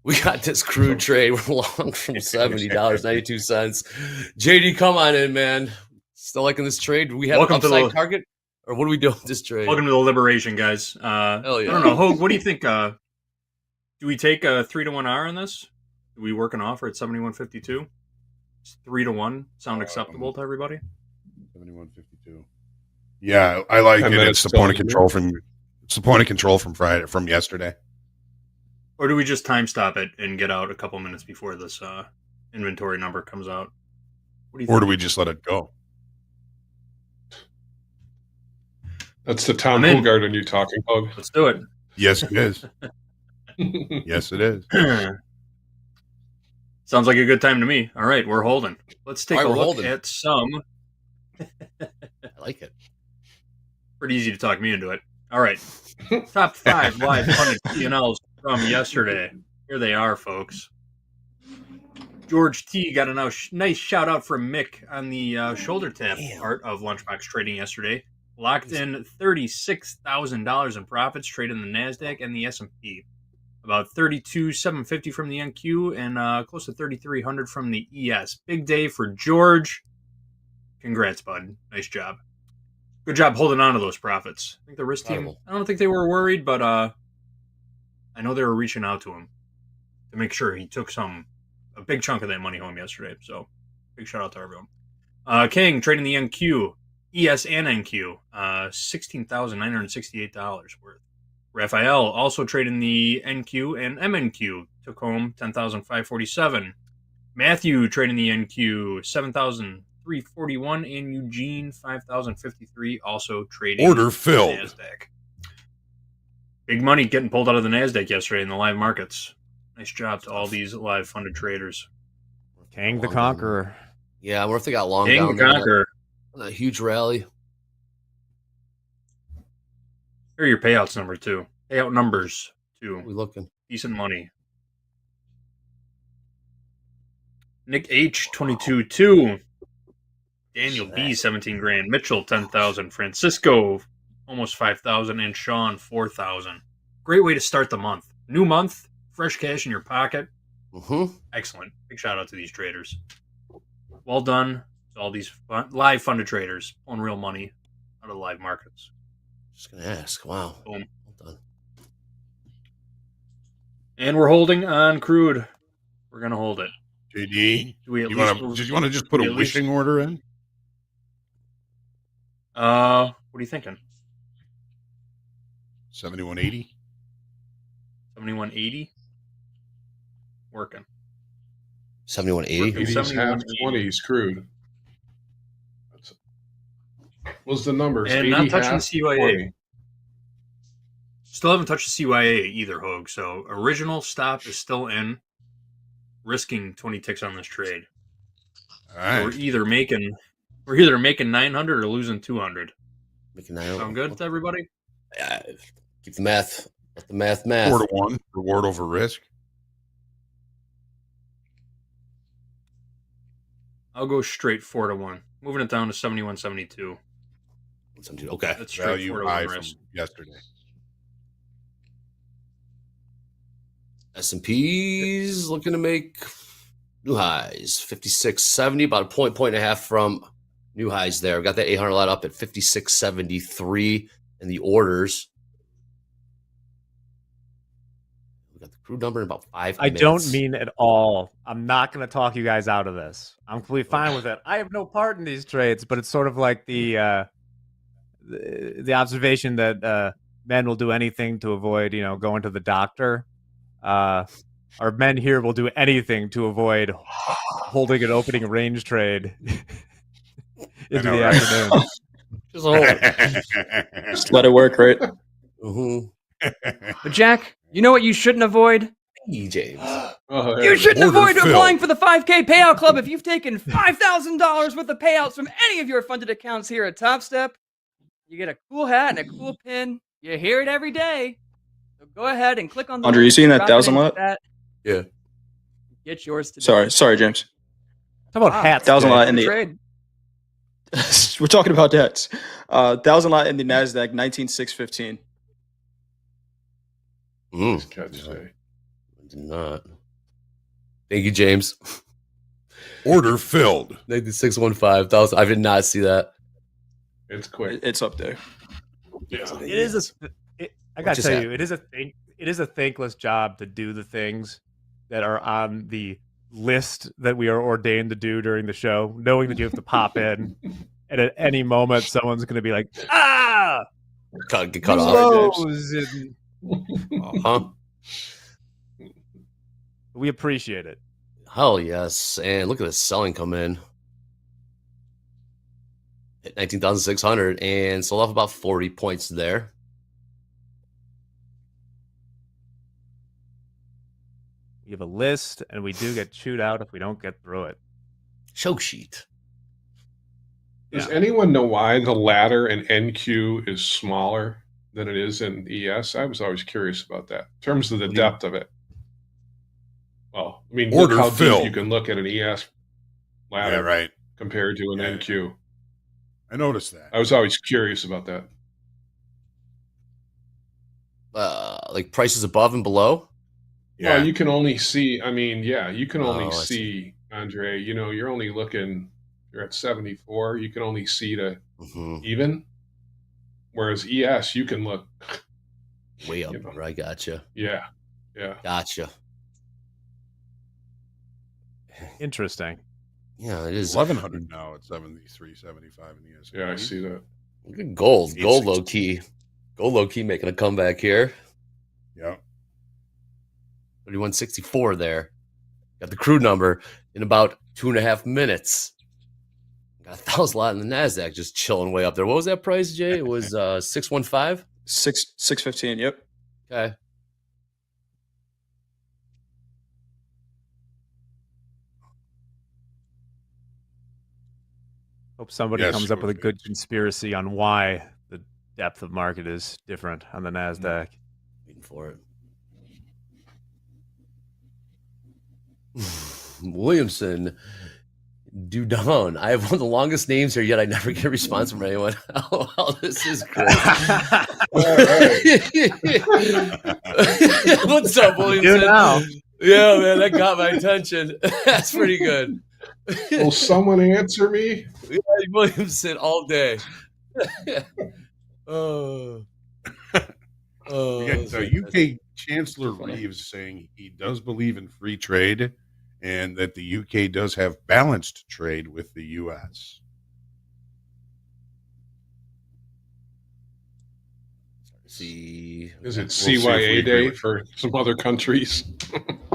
We got this crude trade. We're long from $70.92. JD, come on in, man. Still liking this trade? Do we have an upside target? Or what are we doing with this trade? Welcome to the Liberation, guys. Hell yeah. I don't know. Hogue, what do you think? Do we take a 3-to-1 on this? Do we work an offer at 71.52? Is 3-to-1 sound acceptable to everybody? 71.52. Yeah, I like it. It's the still point of control from Friday, from yesterday. Or do we just time stop it and get out a couple minutes before this inventory number comes out? What do you think? Or do we just let it go? That's the Tom Hogarden you talking, Hogue. Let's do it. Yes, it is. Yes, it is. Sounds like a good time to me. All right, we're holding. Let's take a look at some. I like it. Pretty easy to talk me into it. All right. Top 5 live funded P&Ls from yesterday. Here they are, folks. George T got a nice shout out from Mick on the shoulder tap part of Lunchbox trading yesterday. Locked in $36,000 in profits, trading the Nasdaq and the S&P. About $32,750 from the NQ and close to $3,300 from the ES. Big day for George. Congrats, bud. Nice job. Good job holding on to those profits. I think the risk team, Incredible. I don't think they were worried, but I know they were reaching out to him to make sure he took a big chunk of that money home yesterday. So big shout out to everyone. King trading the NQ, ES and NQ, $16,968 worth. Raphael also trading the NQ and MNQ, took home $10,547. Matthew trading the NQ, $7,341, and Eugene $5,053, also trading Order filled. Nasdaq. Big money getting pulled out of the Nasdaq yesterday in the live markets. Nice job to all these live funded traders. Kang the Long Conqueror. Yeah, what if they got long King down the there? Conqueror. That huge rally. Here are your payouts number too. Payout numbers too. What are we looking? Decent money. Nick H 22.2. Daniel B 17 grand. Mitchell 10,000. Francisco almost 5,000, and Sean 4,000. Great way to start the month. New month, fresh cash in your pocket. Mm-hmm. Excellent. Big shout out to these traders. Well done to all these live funded traders pulling real money out of the live markets. Just gonna ask. Wow. Boom. Well done. And we're holding on crude. We're gonna hold it. JD, Do we at you least? want to just put we a at least- wishing order in? What are you thinking? 7180. 7180. Working. 7180. Working. 80s, half 71.80. 20s crude. Was the numbers? And not 80, touching half, CYA. 20. Still haven't touched the CYA either, Hogue. So original stop is still in. Risking 20 ticks on this trade. All So right. we're either making 900 or losing 200. Making 9. Sound good to everybody? Yeah. Keep the math. Let the math. 4-1 reward over risk. I'll go straight 4-1. Moving it down to 71.72. Okay. That's straight Value 4-1 high from risk. yesterday. S&P's looking to make new highs. 56.70, about a point and a half from new highs there. Got that 800 lot up at 56.73 in the orders. We got the crude number in about 5 I minutes. don't mean at all. I'm not going to talk you guys out of this. I'm completely fine with it. I have no part in these trades, but it's sort of like the observation that men will do anything to avoid, going to the doctor. Our men here will do anything to avoid holding an opening range trade into know, the right? afternoon. Just hold it. Just let it work, right? Mm-hmm. But Jack, you know what you shouldn't avoid? Hey, James. Oh, You shouldn't Order avoid filled. applying for the 5K payout club if you've taken $5,000 worth of payouts from any of your funded accounts here at TopStep. You get a cool hat and a cool pin. You hear it every day. So go ahead and click on the Andre, you link, seeing that drop it 1,000 into lot? that. Yeah. Get yours today. Sorry, James. How about Wow. hats? 1,000 today? lot in the. Trade. We're talking about debts. 1,000 lot in the Nasdaq, 19,615. Mm. Catch today. I did not. Thank you, James. Order filled. 615,000. I did not see that. It's quick. It's up there. Yeah. It is I gotta Just tell that. you, it is a thankless job to do the things that are on the list that we are ordained to do during the show, knowing that you have to pop in, and at any moment someone's going to be like, Get cut off. Lows, and Uh-huh. we appreciate it. Hell yes. And look at this selling come in. Hit 19,600 and sold off about 40 points there. We have a list, and we do get chewed out if we don't get through it. Show sheet. Does anyone know why the ladder in NQ is smaller than it is in ES? I was always curious about that in terms of the depth of it. Well, I mean, Order look how filled. deep you can look at an ES ladder Yeah, right. compared to an Yeah. NQ. I noticed that. I was always curious about that. Like prices above and below. Yeah. Well, you can only see. I mean, yeah, you can only Oh, I see, Andre. You're only looking you're at 74, you can only see to Mm-hmm. even. Whereas ES, you can look Way up. You know. I gotcha. Yeah. Gotcha. Interesting. Yeah, it is 1100 now at 73.75 in the S&P. Yeah, I see that. Good gold. Gold 860. low key. Gold low key making a comeback here. Yeah. 3164 there. Got the crude number in about 2.5 minutes. Got a $1,000 lot in the Nasdaq just chilling way up there. What was that price, Jay? It was 615. 615. Yep. Okay. Hope somebody Yes, comes up with a okay. good conspiracy on why the depth of market is different on the Nasdaq. Waiting for it. Williamson Dudon. I have one of the longest names here, yet I never get a response from anyone. Oh, well, this is great. What's up, Williamson? now. Yeah, man, that got my attention. That's pretty good. Will someone answer me? Yeah, Williamson all day. Oh. We got UK Chancellor Reeves saying he does believe in free trade and that the UK does have balanced trade with the US. See, Is it see if we CYA agree day with for some other countries?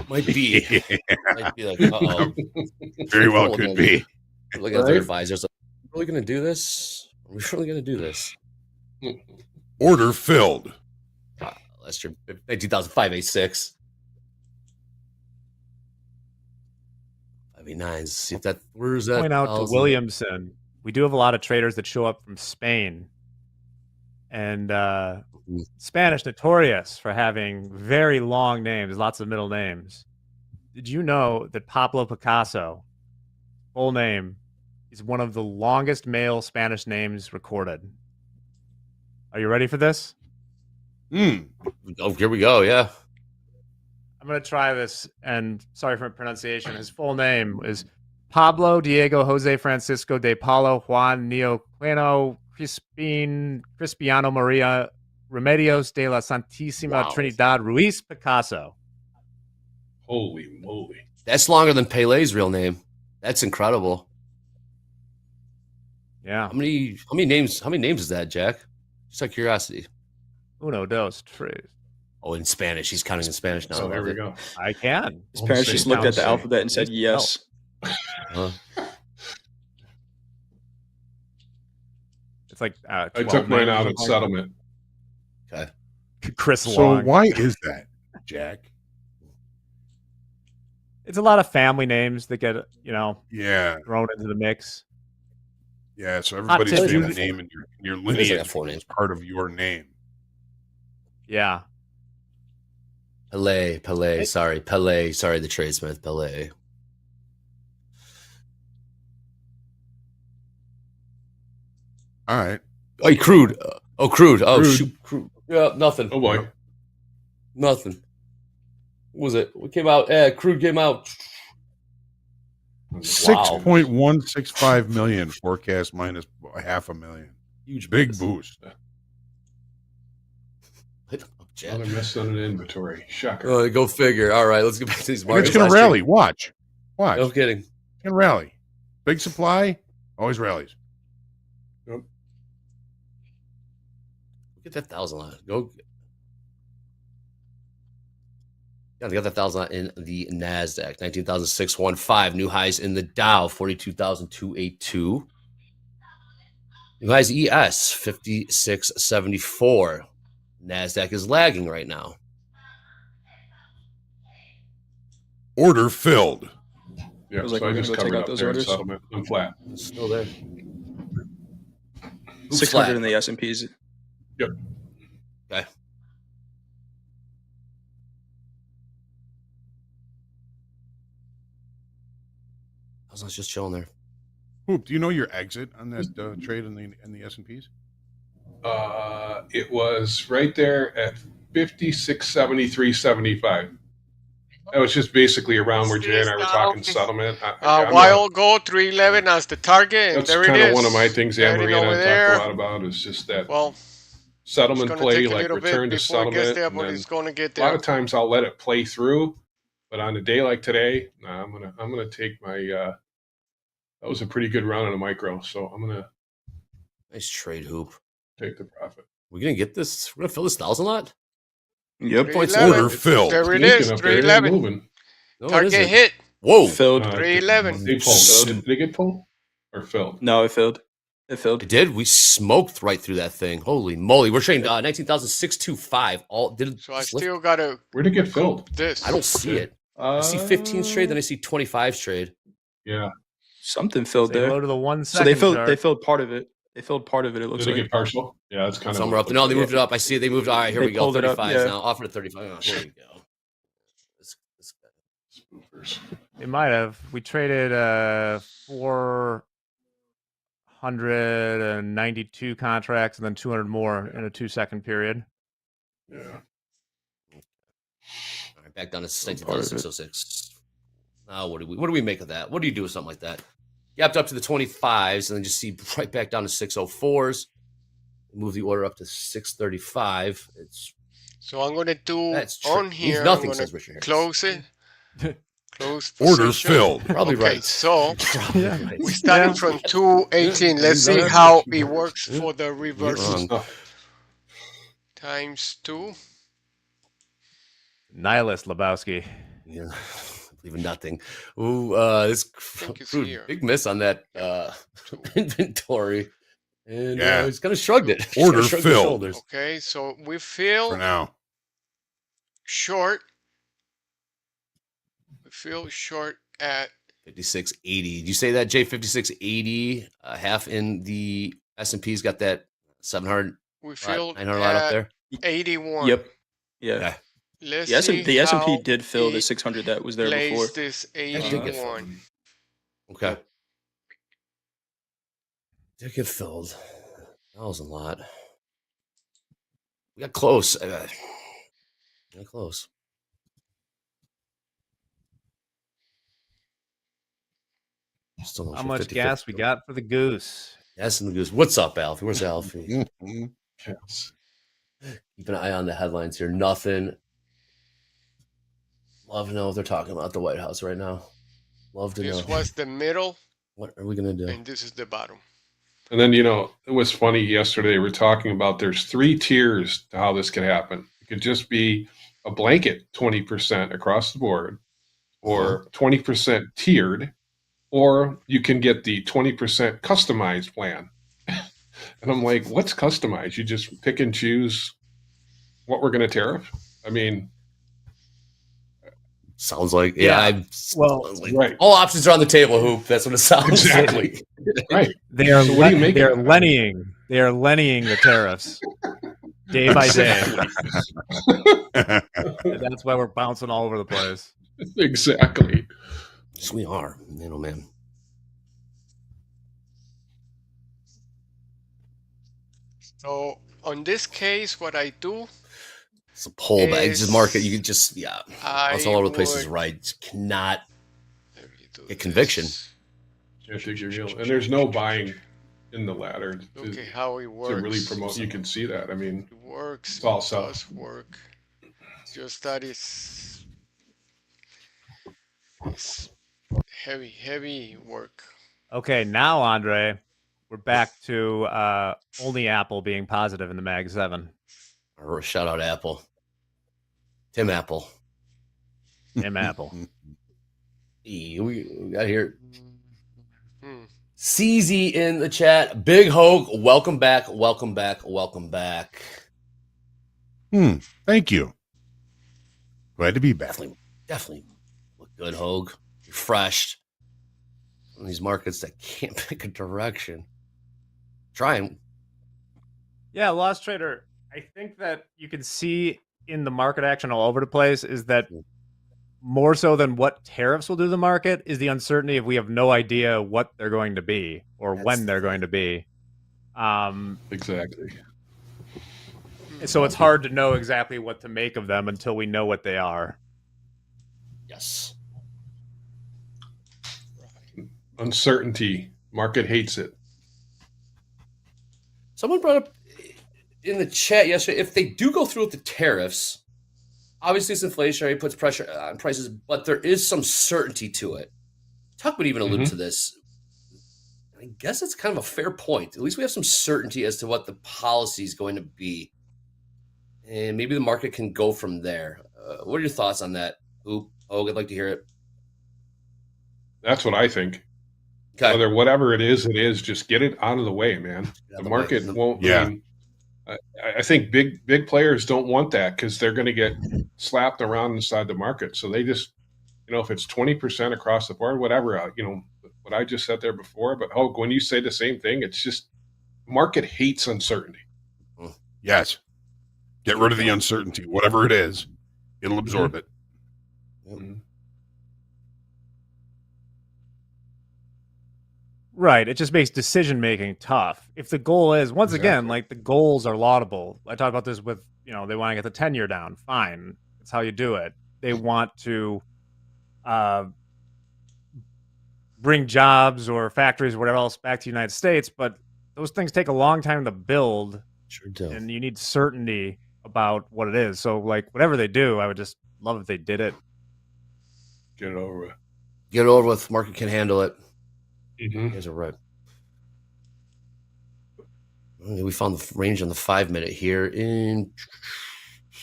might be. Might be like, uh-oh. Very well could be. Looking at their Right? advisors, like, are we really going to do this? Are we really going to do this? Order filled. Last year, 19,586. 589. See if that, where's that? Point out to 1,000? Williamson, we do have a lot of traders that show up from Spain. And Spanish notorious for having very long names, lots of middle names. Did you know that Pablo Picasso, full name, is one of the longest male Spanish names recorded? Are you ready for this? Oh, here we go. Yeah. I'm going to try this, and sorry for my pronunciation. His full name is Pablo Diego Jose Francisco de Paulo Juan Neoquino Crispiano Maria Remedios de la Santísima Wow. Trinidad Ruiz Picasso. Holy moly. That's longer than Pele's real name. That's incredible. Yeah. How many names is that, Jack? Just out of curiosity. Uno, dos, tres. Oh, in Spanish. He's counting in Spanish now. So there we go. I can. His parents just looked at the alphabet and said yes. Huh? It's like I 12 took mine names out or in something. settlement. Okay. Chris So Long. why is that, Jack? It's a lot of family names that get, Yeah. thrown into the mix. Yeah, so everybody's tip, family you- name and your At least I got lineage 4 is names. part of your name. Yeah. Pele. Sorry, Pele. Sorry, the tradesmith. Pele. All right. Oh, crude. Crude. Oh, Crude. shoot. Crude. Yeah, nothing. Oh boy. Nothing. What was it? What came out? Crude came out. 6.165 million forecast minus 500,000. Huge Big miss. boost. Jack. Another miss on an inventory. Shocker. Oh, go figure. All right, let's get back to these markets. It's going to Last year- rally. Watch. No kidding. It's going to rally. Big supply always rallies. Get that 1,000 lot. Go. Yeah, they got that 1,000 lot in the Nasdaq. 19,615. New highs in the Dow. 42,282. New highs ES. 5674. Nasdaq is lagging right now. Order filled. Yeah, Feels like so I we're just gonna go covered take out up those there in orders. settlement. I'm flat. It's still there. 600 in the S&Ps. Yep. Okay. I was just chilling there. Hoop, do you know your exit on that trade in the S&Ps? It was right there at 56.73.75. That was just basically around where Jay and I were talking settlement. A while ago, 311 as the target, and That's there it kind of is. one of my things Anne Heading Marie and I over talked there. a lot about is just that Well, it's settlement going to play, take a like little bit return to before it gets settlement. there, And but then it's going to get a lot there. of times I'll let it play through, but on a day like today, nah, I'm gonna take my. That was a pretty good run on a micro, so I'm gonna Nice trade, Hoop. take the profit. We're gonna get this. We're gonna fill this 1,000 lot. Yep. 311. Order filled. There it Sneaking is. up there, it ain't 311. moving. No, it Target isn't. hit. Whoa! Filled. 311. They pulled. Filled. Did they get pulled or filled? No, it filled. It filled. It did. We smoked right through that thing. Holy moly! We're trading 19,625. All did. So I just lift- still got to Where'd it get filled? this. I don't see it. I see 15s trade, then I see 25s trade. Yeah. Something filled Say there. hello to the 1 So second they filled. chart. They filled part of it. They filled part of it. It looks Did they like. get partial? Yeah, that's kind of. Somewhere up there. No, they moved it up. I see it. They moved. All right, here They we go. pulled it up, 35s yeah. now. Offered at 35. Oh, here we go. This guy. Spoofers. It might have. We traded 492 contracts and then 200 more in a 2-second period. Yeah. All right, back down to part of it. 19,606. Now, what do we make of that? What do you do with something like that? Gapped up to the 25s and then just see right back down to 604s. Move the order up to 635. It's So I'm going to do That's on means here. nothing, I'm going says to Richard Harris. close it. Close Order position. filled. probably Okay, right. so Probably Yeah. right. we're starting from 218. Let's see Yeah. how it works for the You're reversal. wrong. Times 2. Nihilist Lebowski. Yeah, believe in nothing. Ooh, this think it's Crude, here. big miss on that inventory, and Yeah. he's kind of shrugged it. He's Order kinda shrugged his filled. shoulders. Okay, so we For feel now. short. We feel short at 56.80. Did you say that, Jay? 56.80. Half in the S&P's got that 700, we feel 900 line up at there. 81. Yep. Yeah. Okay. Let's The see S&P how did fill the it 600 that was there plays before. this did get 81. Okay. Did get filled. 1,000 lot. We got close. Got close. Still not How sure. much 50, gas 50. we got for the goose? Yes, and the goose. What's up, Alfie? Where's Alfie? Mhm. Yes. Keep an eye on the headlines here. Nothing. Love to know if they're talking about the White House right now. Love to This know. was the middle, What are we gonna do? and this is the bottom. And then, it was funny yesterday. We were talking about there's 3 tiers to how this could happen. It could just be a blanket 20% across the board, or 20% tiered, or you can get the 20% customized plan. And I'm like, what's customized? You just pick and choose what we're going to tariff? I mean, Sounds like Yeah. Well, sounds like right. all options are on the table. Hoop. That's what it sounds Exactly. like. Right. they are So what do you make they are of that? lennying. They are lennying the tariffs day by day. And that's why we're bouncing all over the place. Exactly. Yes, we are. Man, oh man. So on this case, what I do, It's a pullback. It's just market. You Is- can just I bounce all over the place is would- right. You cannot. let me do Get conviction. this. I think you're real. And there's no buying in the ladder Look to at how it works. really promote. You can see that. I mean, It works. It's all It sell. does work. Just that it's heavy work. Okay, now Andre, we're back to only Apple being positive in the Mag 7. Or shout out Apple. Tim Apple. Tim Apple. We got here. Hmm. CZ in the chat. Big Hogue. Welcome back. Welcome back. Welcome back. Thank you. Glad to be back. Definitely look good, Hogue. Refreshed. One of these markets that can't pick a direction. Trying. Yeah, Lost Trader, I think that you can see in the market action all over the place is that more so than what tariffs will do to the market is the uncertainty if we have no idea what they're going to be or when they're going to be. exactly. So it's hard to know exactly what to make of them until we know what they are. Yes. Uncertainty. Market hates it. Someone brought up in the chat yesterday, if they do go through with the tariffs, obviously it's inflationary, puts pressure on prices, but there is some certainty to it. Tuckman even alluded to this. I guess it's kind of a fair point. At least we have some certainty as to what the policy is going to be. And maybe the market can go from there. What are your thoughts on that? Oop, I'd like to hear it. That's what I think. Okay. Whether whatever it is, just get it out of the way, man. The market won't. Yeah. I mean, I think big players don't want that because they're going to get slapped around inside the market. So they just, if it's 20% across the board, whatever, what I just said there before. But when you say the same thing, it's just market hates uncertainty. Yes. Get rid of the uncertainty, whatever it is, it'll absorb it. Right. It just makes decision making tough. If the goal is, once again, like the goals are laudable. I talked about this with, they want to get the 10-year down. Fine. That's how you do it. They want to bring jobs or factories or whatever else back to the United States, but those things take a long time to build. Sure do. And you need certainty about what it is. So, like, whatever they do, I would just love if they did it. Get it over with. Get it over with. Market can handle it. You guys are right. We found the range on the 5-minute here in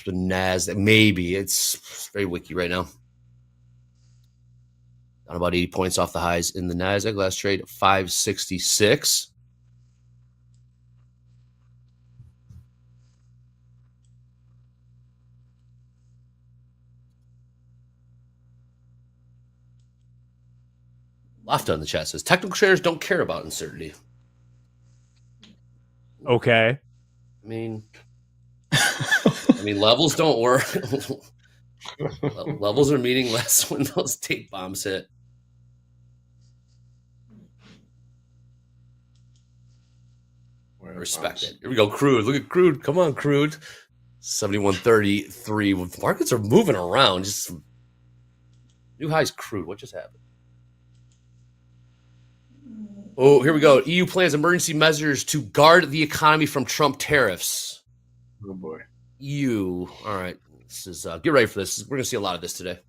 the Nasdaq. Maybe it's very wiki right now. Down about 80 points off the highs in the Nasdaq. Last trade at 566. Lofta in the chat says technical traders don't care about uncertainty. Okay. I mean, levels don't work. Levels are meaningless when those tape bombs hit. I respect it. Here we go. Crude. Look at crude. Come on, crude. 71.33. Markets are moving around. Just new highs. Crude. What just happened? Oh, here we go. EU plans emergency measures to guard the economy from Trump tariffs. Oh boy. EU. All right. This is get ready for this. We're gonna see a lot of this today.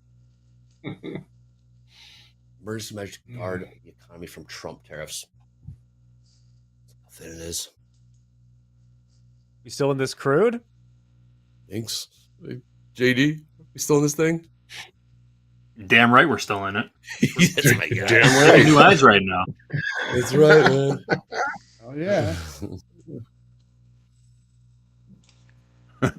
Emergency measures to guard the economy from Trump tariffs. How thin it is. You still in this crude? Thanks. JD, we still in this thing? Damn right we're still in it. That's my guy. Damn right. New eyes right now. That's right, man. Oh, yeah. What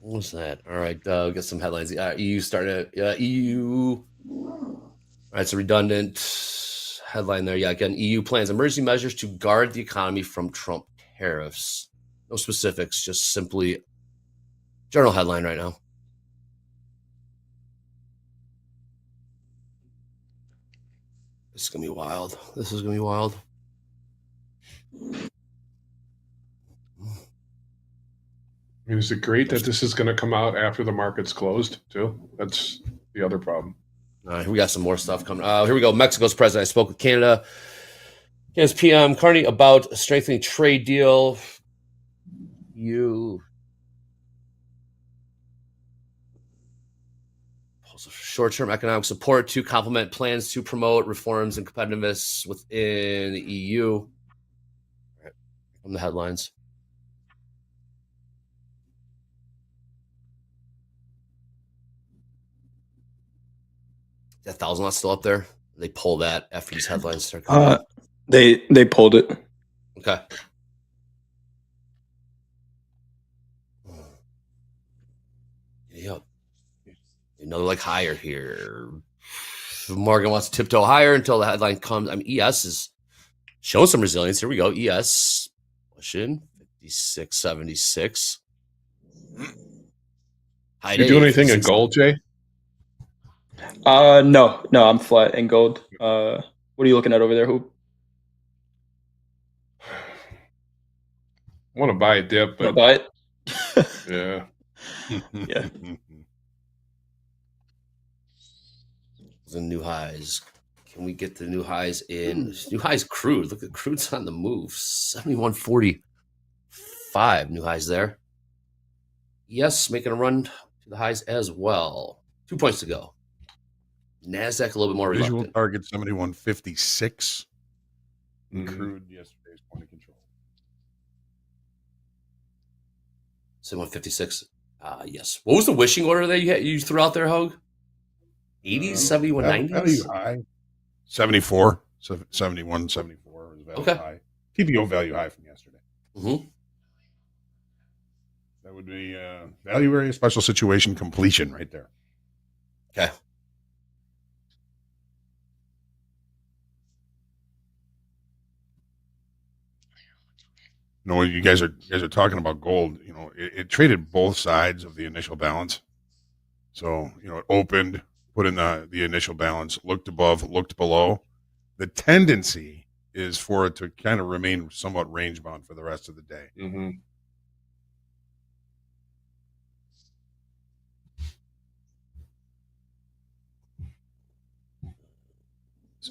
was that? All right, we'll get some headlines. EU starting at EU. All right, it's a redundant headline there. Yeah, again, EU plans emergency measures to guard the economy from Trump tariffs. No specifics, just simply general headline right now. This is going to be wild. This is going to be wild. I mean, is it great that this is going to come out after the market's closed, too? That's the other problem. All right, we got some more stuff coming. Here we go. Mexico's president. I spoke with Canada's PM Carney about a strengthening trade deal. Short-term economic support to complement plans to promote reforms and competitiveness within the EU. All right, from the headlines. Is that 1,000 lot still up there? They pull that after these headlines start coming out? They pulled it. Okay. Yep. Another like higher here. Morgan wants to tiptoe higher until the headline comes. I mean, ES is showing some resilience. Here we go. ES pushing 56.76. You doing anything in gold, Jay? No, I'm flat in gold. What are you looking at over there, Hoop? I want to buy a dip, but buy it? yeah. Yeah. The new highs. Can we get the new highs in? New highs crude. Look at crude's on the move. 71.45 new highs there. Yes, making a run to the highs as well. 2 points to go. Nasdaq a little bit more Visual reluctant. target 71.56. Crude yesterday's point of control. 71.56. Yes. What was the wishing order that you threw out there, Hogue? 80s, 71, 90s? Value high. 74. 71, 74 is value high. TPO value high from yesterday. That would be value area special situation completion right there. Okay. You know, you guys are talking about gold. You know, it traded both sides of the initial balance. So, you know, it opened, put in the initial balance, looked above, looked below. The tendency is for it to kind of remain somewhat range bound for the rest of the day.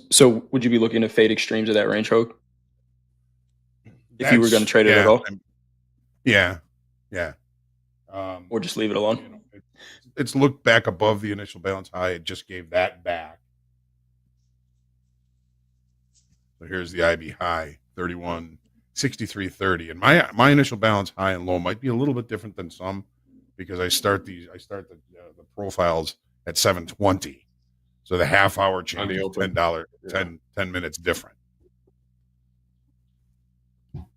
So would you be looking to fade extremes of that range, Hogue? If you were going to trade it at all? Yeah. Or just leave it alone? You know, it's looked back above the initial balance high. It just gave that back. So here's the IB high, 31.6330. And my initial balance high and low might be a little bit different than some because I start the profiles at 720. So the half hour change is $10, 10 minutes different.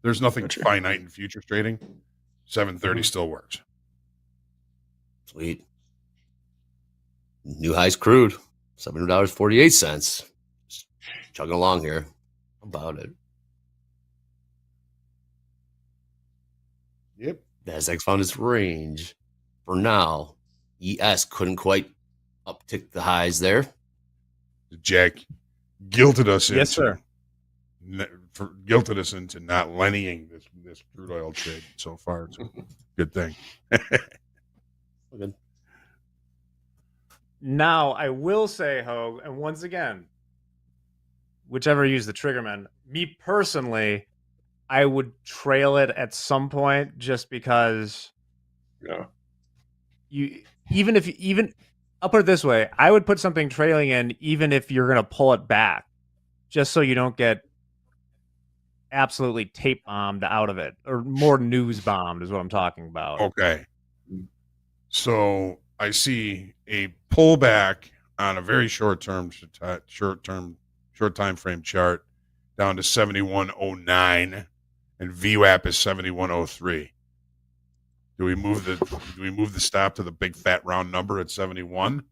There's nothing finite in futures trading. 730 still works. Sweet. New highs crude, $7.48. Just chugging along here. How about it? Yep. Nasdaq found its range. For now, ES couldn't quite uptick the highs there. Jack guilted us into, yes, sir. Guilted us into not lennying this crude oil trade so far. It's a good thing. Good. Now, I will say, Hogue, and once again, whichever used the triggerman, me personally, I would trail it at some point just because I'll put it this way, I would put something trailing in even if you're going to pull it back, just so you don't get absolutely tape bombed out of it, or more news bombed is what I'm talking about. Okay. So I see a pullback on a very short time frame chart down to 71.09, and VWAP is 71.03. Do we move the stop to the big fat round number at 71?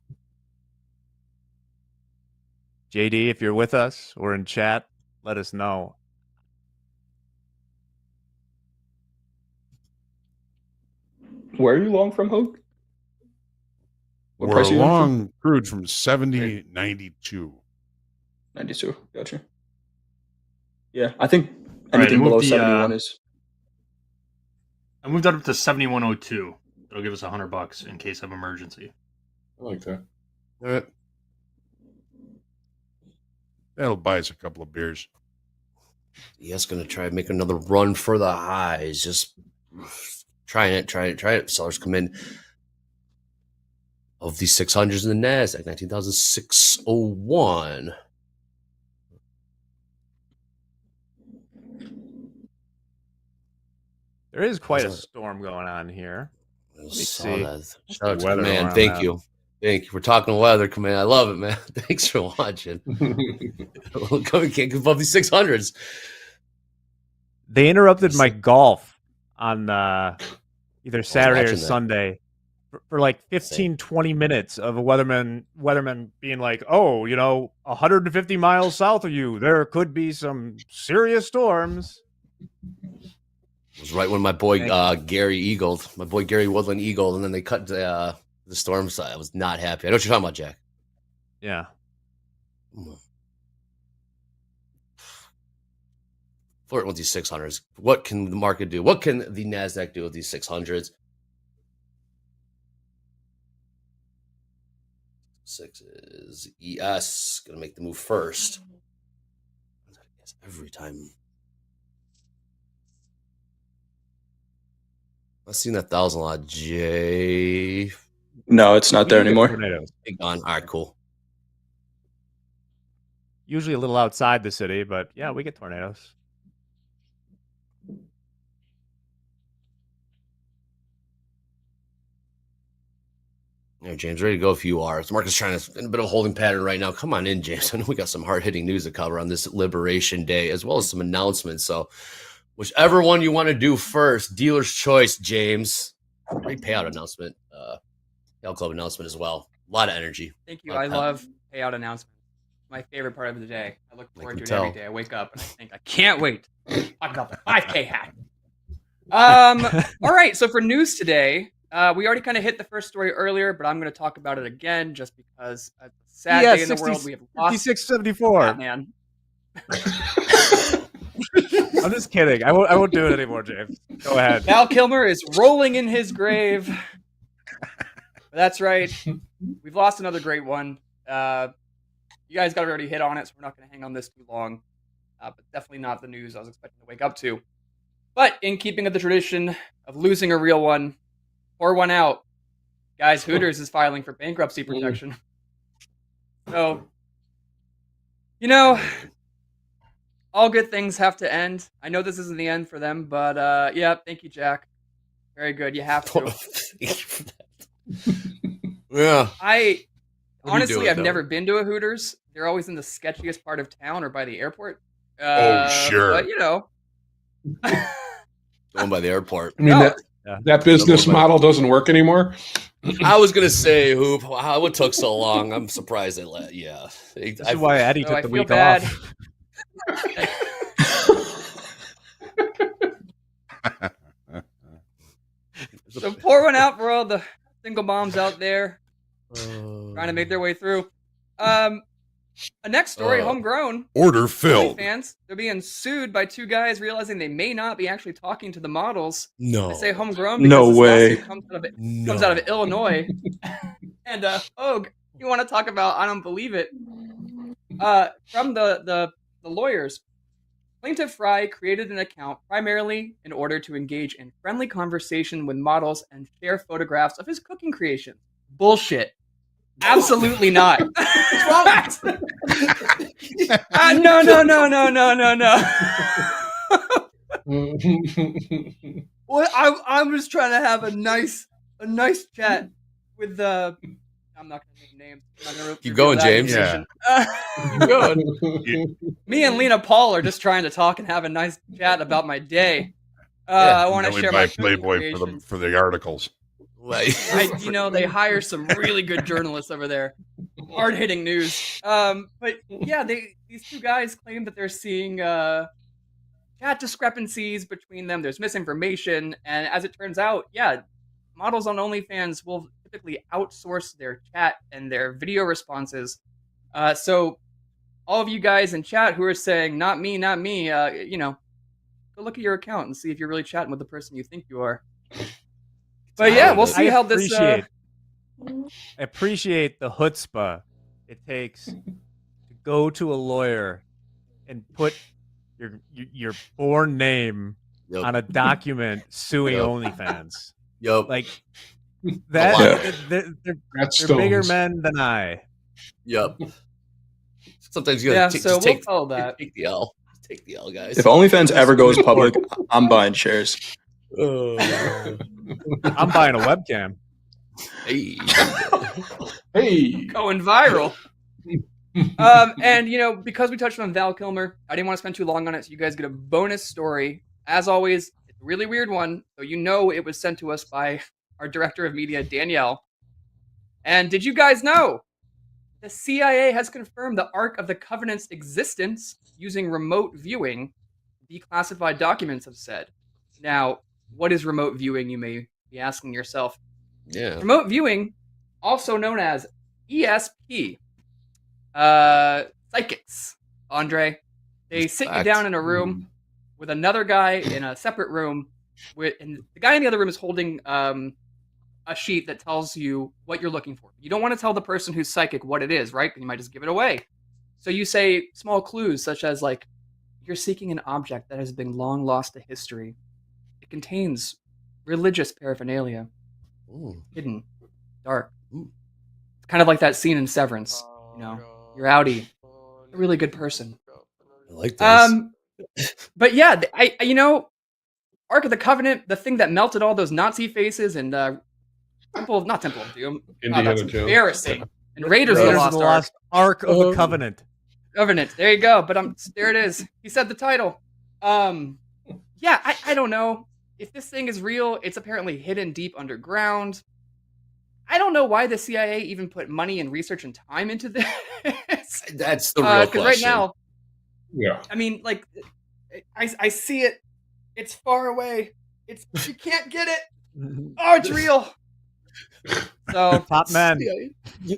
JD, if you're with us or in chat, let us know. Where are you long from, Hogue? We're long crude from 70.92. 92. Gotcha. Yeah, I think anything below 71 is. I moved that up to 71.02. That'll give us $100 in case of emergency. I like that. All right. That'll buy us a couple of beers. Yes, going to try and make another run for the highs. Just trying it. Sellers come in of the 600s in the Nasdaq, 19,601. There is quite a storm going on here. Shout out to Command. Thank you. We're talking weather, Command. I love it, man. Thanks for watching. We can't get above these 600s. They interrupted my golf on either Saturday or Sunday for like 15, 20 minutes of a weatherman being like, oh, 150 miles south of you, there could be some serious storms. It was right when my boy Gary Woodland eagled, and then they cut the storm side. I was not happy. I know what you're talking about, Jack. Yeah. Flirting with these 600s. What can the market do? What can the Nasdaq do with these 600s? 6 is ES. Gonna make the move first. Every time. I've seen that 1,000 lot. J. No, it's not there We get anymore. tornadoes. Big gone. All right, cool. Usually a little outside the city, but yeah, we get tornadoes. Yeah, James, ready to go if you are. So Marcus trying to in a bit of a holding pattern right now. Come on in, James. I know we got some hard-hitting news to cover on this Liberation Day, as well as some announcements. So whichever one you want to do first, dealer's choice, James. Great payout announcement. Payout club announcement as well. A lot of energy. Thank you. I love payout announcements. My favorite part of the day. I look forward to it every day. I wake up and I think, I can't wait to talk about the 5K hat. All right. So for news today, we already kind of hit the first story earlier, but I'm going to talk about it again just because it's a sad day in the world. We have lost 5674. man. I'm just kidding. I won't do it anymore, James. Go ahead. Val Kilmer is rolling in his grave. That's right. We've lost another great one. You guys got already hit on it, so we're not going to hang on this too long. But definitely not the news I was expecting to wake up to. But in keeping with the tradition of losing a real one, pour one out. Guys, Hooters is filing for bankruptcy protection. So, all good things have to end. I know this isn't the end for them, but yeah, thank you, Jack. Very good. You have to. Yeah. Honestly, I've never been to a Hooters. They're always in the sketchiest part of town or by the airport. Sure. But, Going by the airport. I mean, that business model doesn't work anymore. I was going to say, Hoop, how it took so long. I'm surprised they let, yeah. This is why Eddie took the week bad. off. So pour one out for all the single moms out there trying to make their way through. A next story, homegrown. Order filled. Fans, they're being sued by two guys realizing they may not be actually talking to the models. No. I say homegrown because No this way. lawsuit comes out of Illinois. And Hogue, you want to talk about I don't believe it. From the lawyers. Plaintiff Fry created an account primarily in order to engage in friendly conversation with models and share photographs of his cooking creations. Bullshit. Not. What's wrong? No. Well, I'm just trying to have a nice chat with the. I'm not going to name names. Keep going, James. Yeah. Keep going. Me and Lena Paul are just trying to talk and have a nice chat about my day. I want to share my Playboy for the articles. They hire some really good journalists over there. Hard-hitting news. But yeah, these two guys claim that they're seeing chat discrepancies between them. There's misinformation, and as it turns out, yeah, models on OnlyFans will typically outsource their chat and their video responses. So all of you guys in chat who are saying, not me, go look at your account and see if you're really chatting with the person you think you are. But yeah, we'll see how this. I appreciate the chutzpah it takes to go to a lawyer and put your born name on a document suing OnlyFans. Yep. Like that. They're bigger men than I. Yep. Sometimes you gotta we'll take the L. Take the L, guys. If OnlyFans ever goes public, I'm buying shares. I'm buying a webcam. Hey. Going viral. And because we touched on Val Kilmer, I didn't want to spend too long on it, so you guys get a bonus story. As always, it's a really weird one, so it was sent to us by our director of media, Danielle. And did you guys know the CIA has confirmed the Ark of the Covenant's existence using remote viewing? Declassified documents have said. Now, what is remote viewing, you may be asking yourself. Yeah. Remote viewing, also known as ESP. Psychics, Andre. They sit you down in a room with another guy in a separate room, and the guy in the other room is holding a a sheet that tells you what you're looking for. You don't want to tell the person who's psychic what it is, right? You might just give it away. So you say small clues such as like, you're seeking an object that has been long lost to history. It contains religious paraphernalia, hidden, dark. It's kind of like that scene in Severance. You know, you're outie, a really good person. I like this. But yeah, Ark of the Covenant, the thing that melted all those Nazi faces, and Temple of Doom. Indiana That's Jones. embarrassing. And Raiders of the Lost Ark of the Covenant. Covenant. There you go. But there it is. He said the title. Yeah, I don't know if this thing is real. It's apparently hidden deep underground. I don't know why the CIA even put money and research and time into this. That's the real question. Because right now, Yeah. I mean, like, I see it. It's far away. You can't get it. Oh, it's real. So Top man.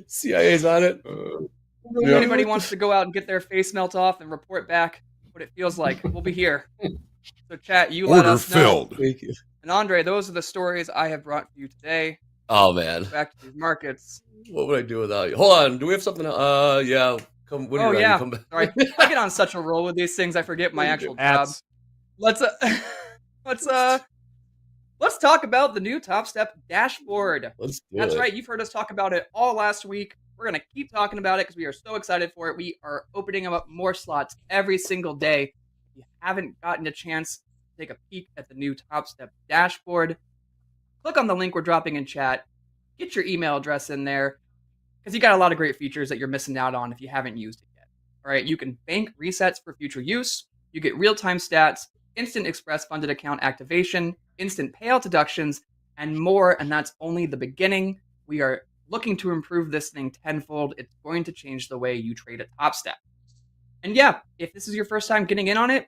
CIA's on it. If anybody wants to go out and get their face melt off and report back what it feels like, we'll be here. So chat, you let us know. Thank you. And Andre, those are the stories I have brought to you today. Oh man. Back to these markets. What would I do without you? Hold on. Do we have something? Yeah. Come. When you're ready, come back. Sorry, I get on such a roll with these things. I forget my actual job. Let's talk about the new TopStep dashboard. That's right. You've heard us talk about it all last week. We're going to keep talking about it because we are so excited for it. We are opening up more slots every single day. If you haven't gotten a chance to take a peek at the new TopStep dashboard, click on the link we're dropping in chat. Get your email address in there because you got a lot of great features that you're missing out on if you haven't used it yet. All right, you can bank resets for future use. You get real-time stats, instant express funded account activation, instant payout deductions, and more. And that's only the beginning. We are looking to improve this thing tenfold. It's going to change the way you trade at TopStep. And yeah, if this is your first time getting in on it,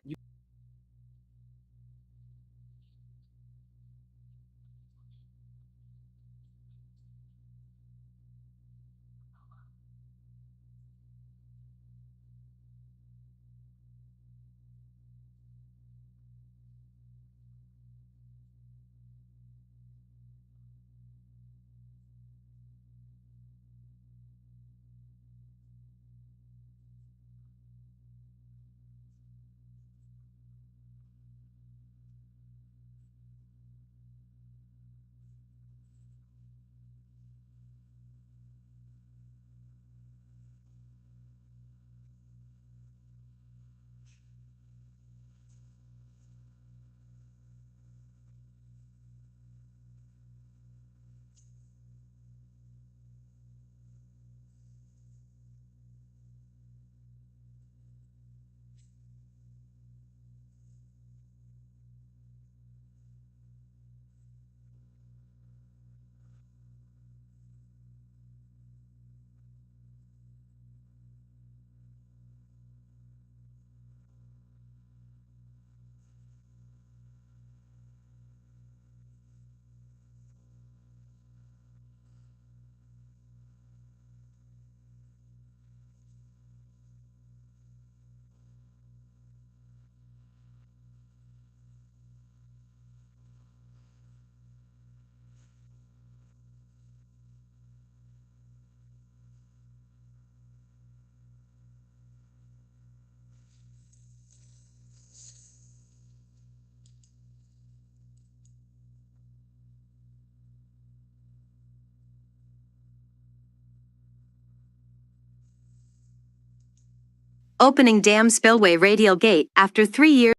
Opening dam spillway radial gate after 3 years.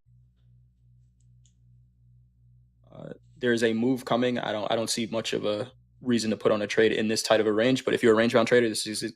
There's a move coming. I don't see much of a reason to put on a trade in this tight of a range, but if you're a range bound trader, this is